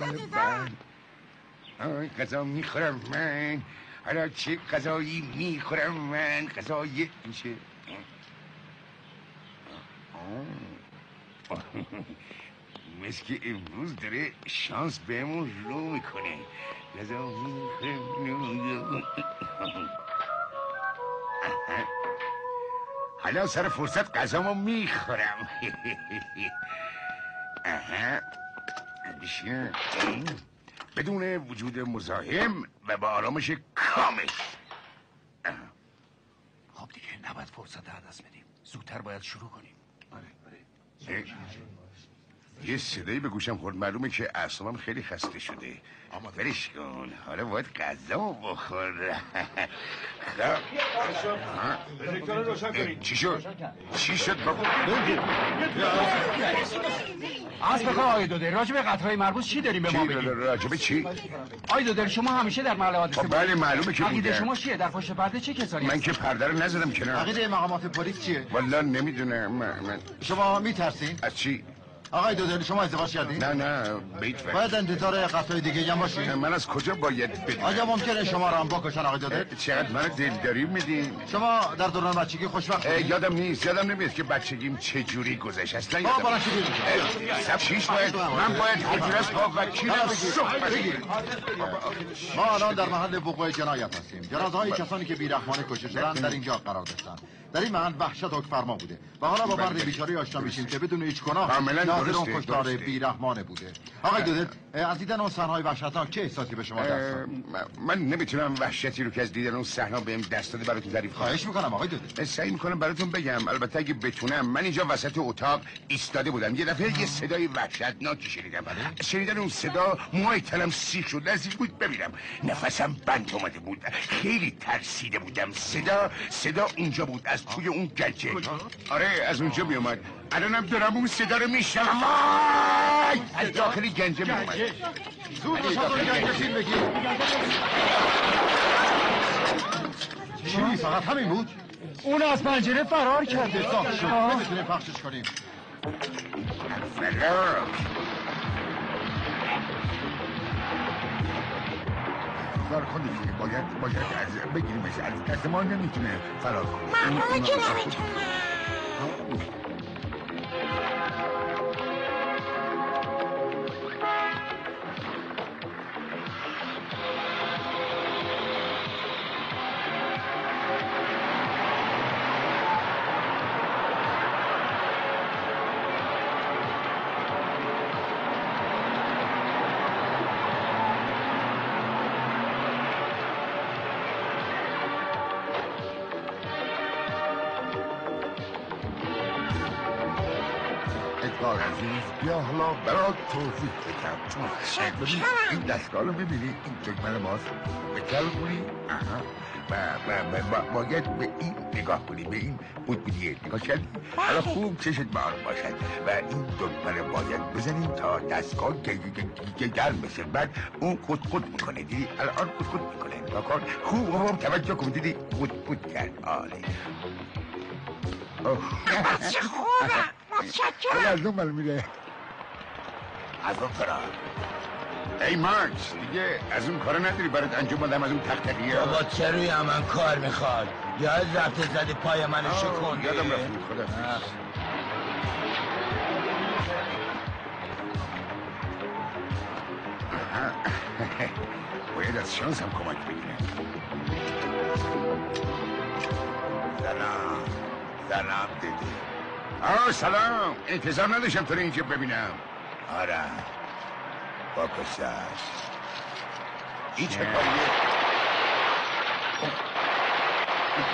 غذا میخورم من. حالا چه غذایی میخورم من؟ غذای میشه مثل که امروز داره شانس بهمون رو میکنه. غذا میخورم. حالا سر فرصت غذامو میخورم. بشه بدون وجود مزاحم و با آرامش کامل. خب دیگه نباید فرصت در دست بدیم. زودتر باید شروع کنیم. یه صدایی به گوشم خورد. معلومه که اعصابم خیلی خسته شده. برش کن. حالا باید غذا بخور. چی شد بابا؟ از بخواه آقای دودل راجب قطعهای مربوط چی داریم به ما بگیم؟ راجب چی؟ آقای دودل شما همیشه در محل حادثه بله معلومه که عقیده بوده. شما چیه؟ در پشت پرده چه کسانی من که پرده رو نزدم کنار. عقیده مقامات پلیس چیه؟ والا نمیدونم. من شما میترسین؟ از چی؟ آقای دودلی شما ازدواج کردین؟ نه به هیچ وجه. باید انتظار قطعه دیگه هم باشین؟ من از کجا باید بدونم؟ آیا ممکنه شما رو هم بکشن آقای دودل؟ چقدر من دلداری میدین؟ شما در دوران بچگی خوشبخت بودین؟ یادم نمیاد که بچگیم چه جوری گذشت اصلا. بلند شدید. چیش باید من باید حجرس با وکیل بگیرم. ما الان در محل وقوع جنایت هستیم. جنازه‌های کسانی که بیرحمانه کشته شدن در اینجا قرار داشتن. در این محل وحشت حکمفرما بوده و حالا با مرد بیچاره آشنا میشیم که بدون هیچ گناه ناظر اون کشتار بیرحمانه بوده. آقای دودل از دیدن اون صحنه‌های وحشتناک چه احساسی به شما دست داد؟ من نمیتونم وحشتی رو که از دیدن اون صحنه بهم دست داده براتون تعریف کنم. خواهش میکنم آقای دودل. سعی میکنم براتون بگم، البته اگه بتونم. من اینجا وسط اتاق ایستاده بودم، یه دفعه یه صدای وحشتناکی شنیدم. شنیدن اون صدا موهای تنم سیخ شد، نزدیک بود ببینم. نفسم بند اومده بود، خیلی ترسیده بودم. صدا اونجا بود، از توی اون گنجه. آره از اونجا میومد. الانم دارم اون صدا رو میشنوم. از داخل گنجه میومد. زود باش از اون گنجه سیر بگیر. چی؟ فقط همین بود؟ اون از پنجره فرار کرده. احساس شد نمیتونیم پخشش کنیم. فرار فرار کنید که باید از بگیریمش. از دست ما نمیتونه فرار کنه. معلومه که نمیتونه. عزیز بیا حالا برات توضیح بدم. ببین این دستگاه رو میبینی؟ این دکمه ماست. بکل کنی باید به این نگاه کنی، به این بودیه نگاه کردی. حالا خوب چشت بار باشد و این دکمه رو باید بزنیم تا دستگاه گرم بشه. بعد اون قد میکنه. دیدی الان قد میکنه. نگاه کن خوب توجه کن. دیدی قد کرد. آره چه خوبه. متشکرم. از اون میره. از اون کارا. ای مارکس دیگه از اون کارا نداری برات انجام بدم؟ از اون تختقیه بابا چه روی من کار میخواد؟ یاد رفته زدی پای منو شکونده. یادم رفته خدا. باید از شانس هم کمک بگیرم. سلام دیدی. سلام. انتظار نداشتم تو رو اینجا ببینم. آره با کشتش. این چه کاریه؟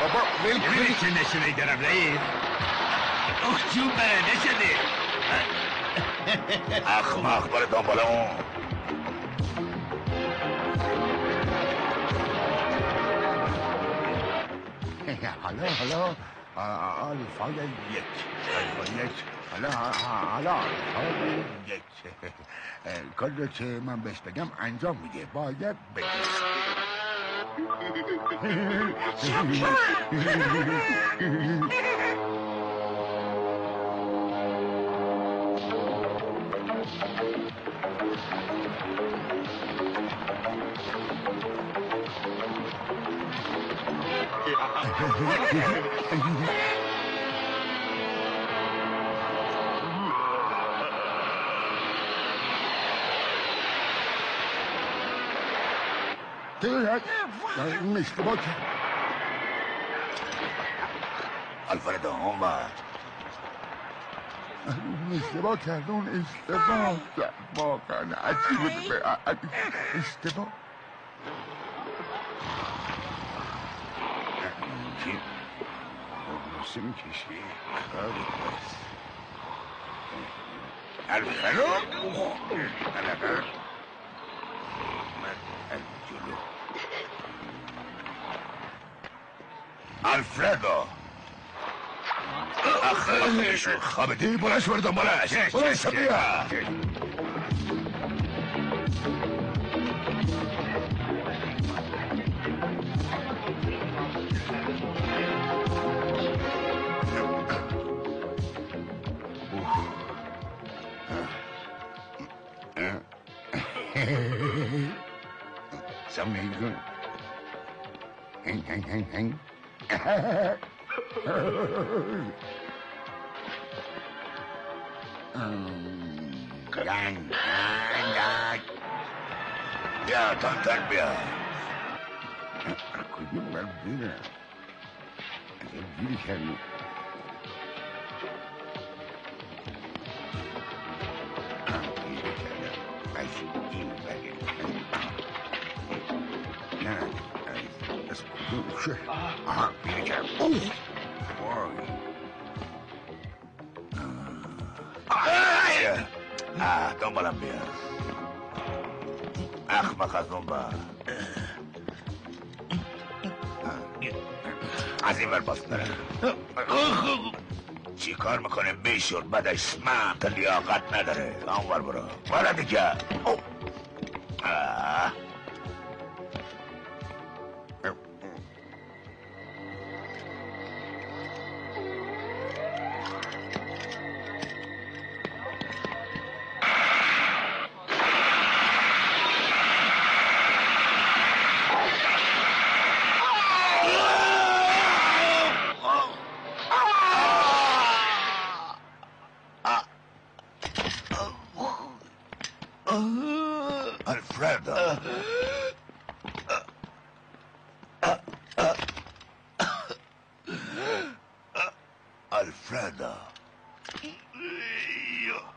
بابا ببینی چه نشونه دارم رئیس؟ اخ جون برنده شده. اخمق بره دنبال اون. حالا آلفای یک. حالا آلفای یک. کاری رو که من بهش بگم انجام میده. باید بگم. اشتباه کرد. الفردو اومد. اشتباه کرد. اون اشتباه کرد. واقعا عجیبه. اشتباه. چی؟ نوسه میکشی؟ الفردو الفردو الفردو اخیشو خوابیدی بلنش برو دنبالش. بلنش بیا. Some nigga. Hang. بیا تانتر بیا کدوم من بیرم اگه گیری کردی از این بگه نه از کدوم چه آها بیری کردم دنبالم بیا اخمق از اون با از این ور باز داره چی کار میکنه بیشور بدش من تا لیاقت نداره آنور برو برو دیگه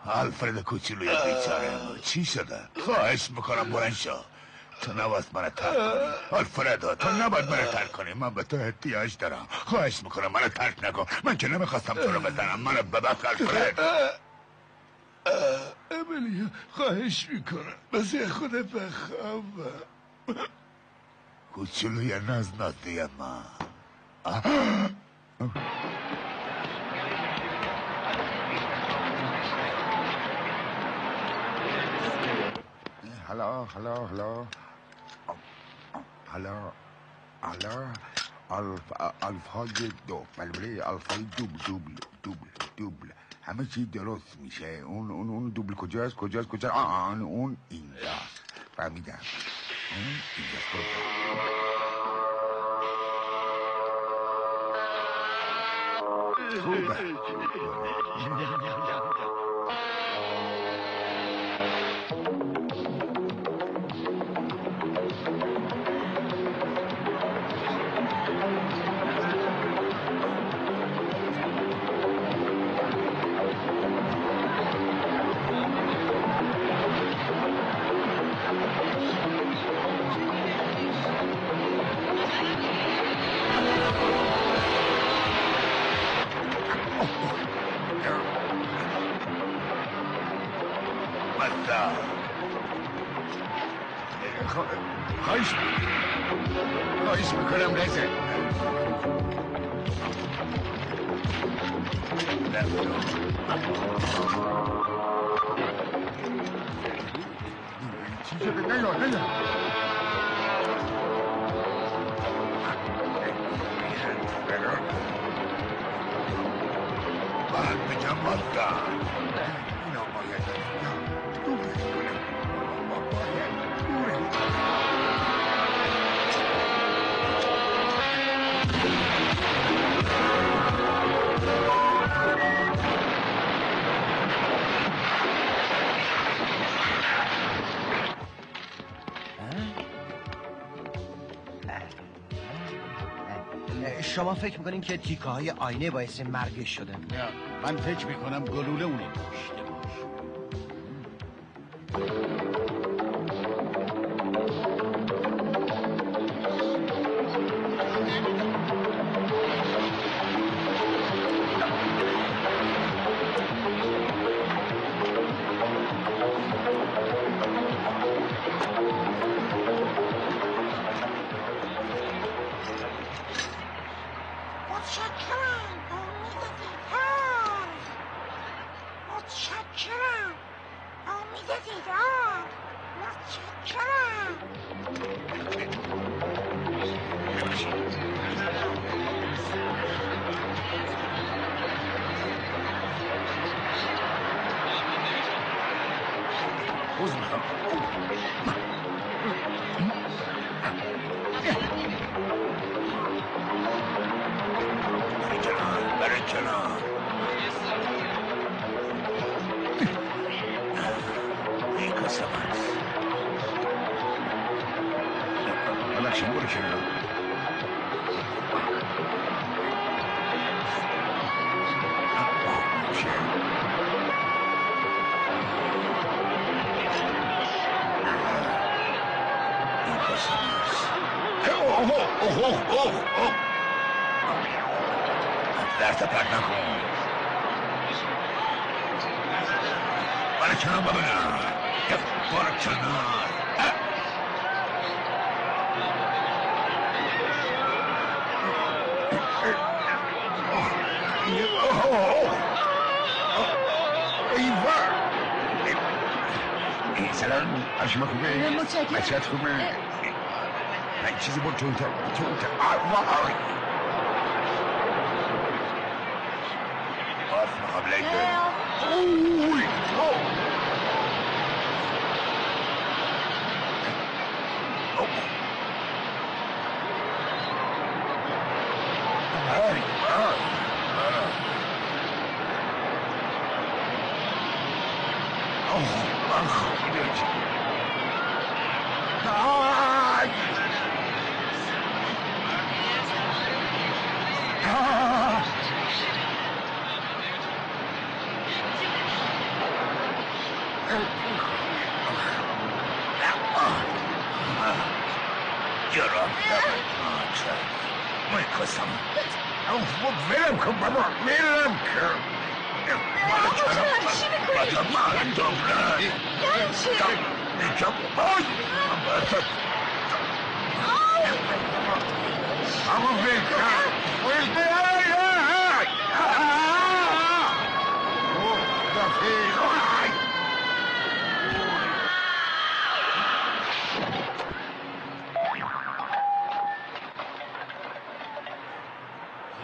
آلفرد کوچولوی بیچاره چی شده؟ خواهش میکنم بلند شو تو نباید منو ترک کنی آلفردا تو نباید منو ترک کنی من به تو احتیاج دارم خواهش میکنم منو ترک نکن من که نمیخواستم تو رو بزنم منو ببخش آلفرد املیا خواهش میکنم بس یه خود بخوابم کوچولوی نازنازی من هلا الفای دو بلبله الفای دوبل همه چی درست میشه اون دوبل کجاست اون اینجاست فهمیدم اینجاست خوبه خواهش میکنم رزه چی شده نیا باید بگم بازدار اینا باید شما فکر میکنین که تیکه های آینه باعث مرگش شده؟ نه من فکر میکنم گلوله اونو کشته عذر برای کنار ای کسم هست بلکشم برو کنار دست پرد نکن برای کنار ببینم برای کنار سلام شما خوبه؟ متشکرم. بچه‌ت خوبه؟ من چیزی بود تونتر آف قبل اوی ولم کن بابا ولم کن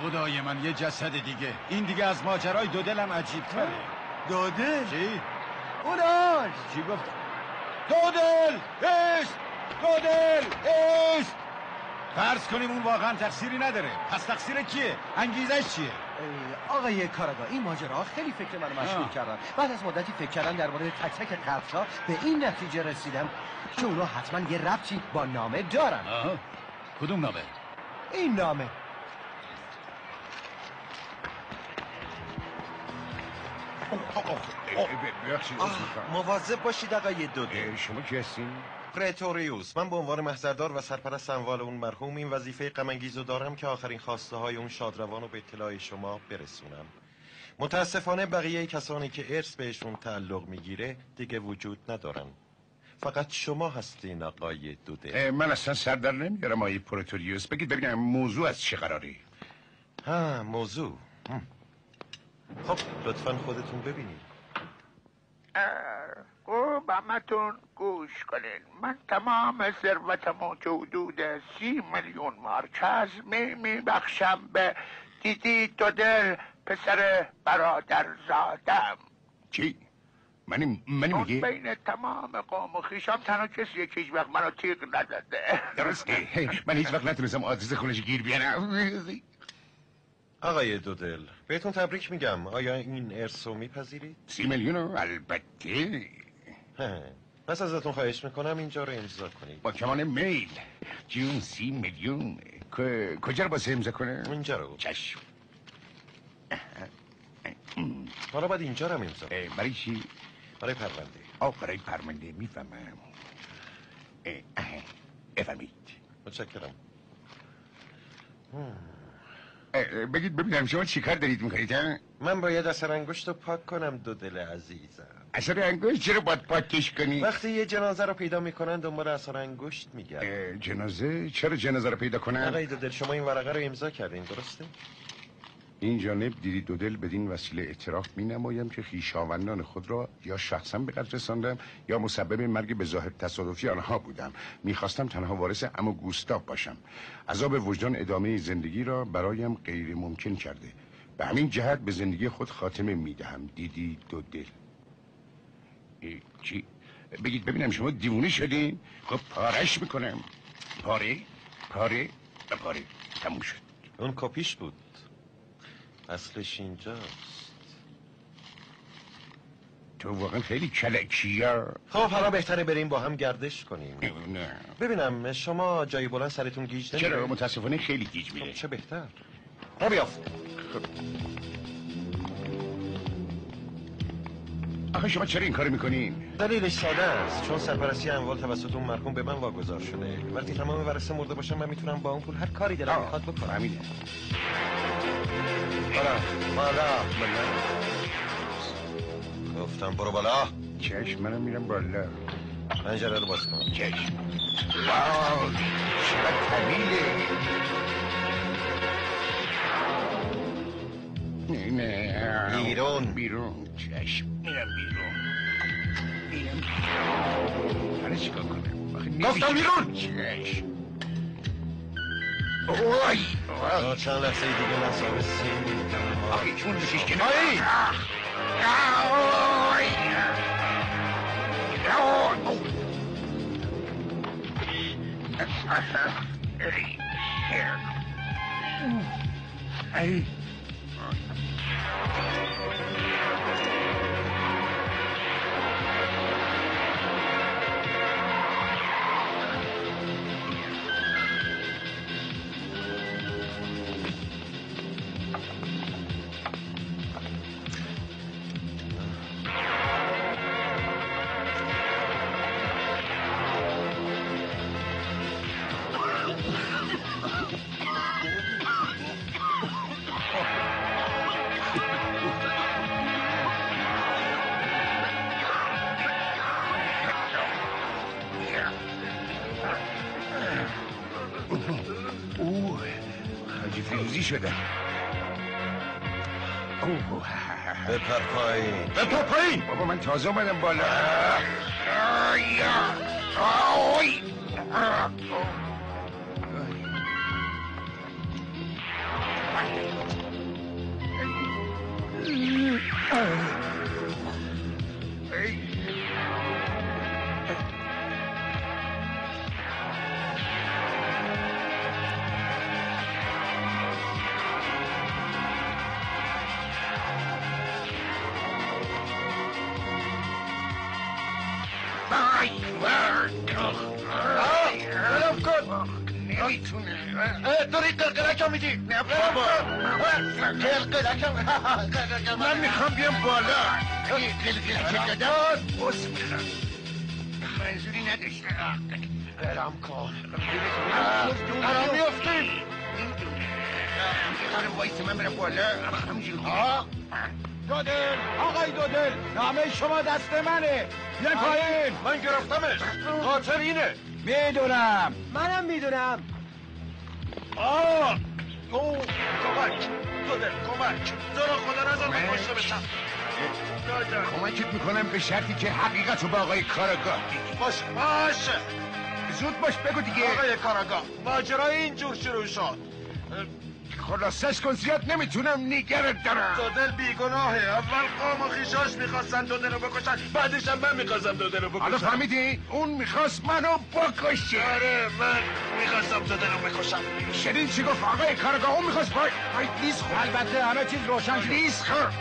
خدای من یه جسد دیگه این دیگه از ماجرای دودلم عجیب تره. دودل؟ چی؟ اوناش چی گفت؟ دودل است دودل است فرض کنیم اون واقعا تقصیری نداره پس تقصیر کیه؟ انگیزش چیه؟ آقای کاراگاه این ماجراها خیلی فکر منو مشغول کردن. بعد از مدتی فکر کردن درباره تک تک قتل‌ها به این نتیجه رسیدم که اونا حتما یه ربطی با نامه دارن. کدوم نامه؟ این نامه. مواظب باشید آقای دودل. شما کی هستین؟ پرتوریوس. من به عنوان محضردار و سرپرست اموال اون مرحوم این وظیفه غم انگیز رو دارم که آخرین خواسته های اون شادروان رو به اطلاع شما برسونم. متاسفانه بقیه کسانی که ارث بهشون تعلق میگیره دیگه وجود ندارن. فقط شما هستین آقای دودل. من اصلا سر در نمیارم آقای پرتوریوس. بگید ببینم موضوع از چه قراری؟ موضوع خب لطفا خودتون ببینید. همتون گوش کنین. من تمام ثروتمو که حدود 30 میلیون مارک هست میبخشم به دیدی دودل پسر برادرزادم. چی؟ منی میگی؟ بین تمام قوم و خویشام تنها کسیه که هیچ وقت منو تیغ نداده. درسته. من هیچ وقت نتونستم آدرس خونش گیر بیارم. آقای دودل بهتون تبریک میگم. آیا این ارث رو میپذیرید؟ 30 میلیون رو البته. پس ازتون خواهش میکنم اینجا رو امضا کنید. با کمان میل. جون 30 میلیون. کجا رو باید امضا کنه؟ اینجا رو. چشم. حالا باید اینجا رو هم امضا کنید. برای چی؟ برای پرونده. برای پرونده میفهمم. بفهمید. متشکرم. بگید ببینم شما چی کار دارید میکنید؟ من باید اثر انگشت رو پاک کنم دودل عزیزم. اثر انگشت چرا باید پاکش کنی؟ وقتی یه جنازه رو پیدا میکنن دنبال اثر انگشت میگردن. جنازه؟ چرا جنازه رو پیدا کنن؟ آقای دودل شما این ورقه رو امضا کردین درسته؟ این جانب دیدی دودل بدین وسیله اعتراف می نمایم که خویشاوندان خود را یا شخصا به قتل رساندم یا مسبب مرگ به ظاهر تصادفی آنها بودم. میخواستم تنها وارث عمو گوستاو باشم. عذاب وجدان ادامه زندگی را برایم غیر ممکن کرده. به همین جهت به زندگی خود خاتمه میدهم. دیدی دودل. چی؟ بگید ببینم شما دیوونه شدین؟ خب پارش میکنم. پاره پاره و پاره. تموم شد. اون کپیش بود، اصلش اینجاست. تو واقعا خیلی کلکی ها. خب حالا بهتره بریم با هم گردش کنیم. نه ببینم شما جای بلند سرتون گیج نمیره؟ چرا؟ متاسفانه خیلی گیج میره. چه بهتر. را بیافت. آخه شما چرا این کارو میکنین؟ دلیلش ساده است، چون سرپرستی اموال توسط اون مرحوم به من واگذار شده. وقتی تمام ورثه مرده باشم من میتونم با اون پول هر کاری دلم میخواد بکنم. همینه. بالا گفتم برو بالا. چشم، منم میرم بالا. پنجره رو باز کن. چشم. واو چقدر طویله. نه بیرون. چشم، میرم بیرون. حالا چیکار کنم؟ گفتم بیرون. چشم. تا چند لحظه دیگه من صاحب سین میگم. آخه چون بشیش کنایی. ای حاجی فیروزی شده. بپر پایین. بابا من تازه اومدم بالا. داری قلقلکم میدی؟ نه بابا من میخوام بیام بالا. قلقلک داد منظوری نداشته. برم کن. دارم میفتیم. قرار وایسه من برم بالا. همجور دودل، آقای دودل، نامه شما دست منه. بیاین پایین. من گرفتمش. خاطر اینه. میدونم. منم میدونم. کمک دودل، کمک. زورا خدا نزار من کشته بشم. کمکت میکنم به شرطی که حقیقت رو به آقای کاراگاه بگی. باشه زود باش بگو دیگه. آقای کاراگاه ماجرای اینجور شروع شد. خلاصش کن، زیاد نمیتونم نگرت دارم. دودل بیگناهه. اول قوم و خیشاش میخواستن دودل رو بکشن، بعدش هم من میخواستم دودل رو بکشن. حالا فهمیدی؟ اون میخواست منو بکشه. آره من میخواستم دودل رو بکشم. شنید چی گفت آقای کارگاه؟ اون میخواست لیز خور. البته همه چیز روشن شد. لیز خور.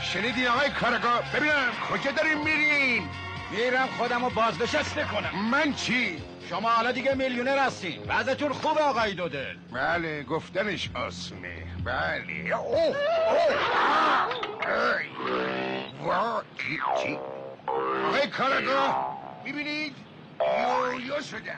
شنیدی آقای کارگاه؟ ببینم کجا داریم میرین؟ میرم خودم رو بازنشسته کنم. من چی؟ شما حالا دیگه میلیونر هستین. وضعتون خوبه آقای دودل. بله گفتنش آسونه. بله. چی؟ آقای کارگاه میبینید؟ یو شدم.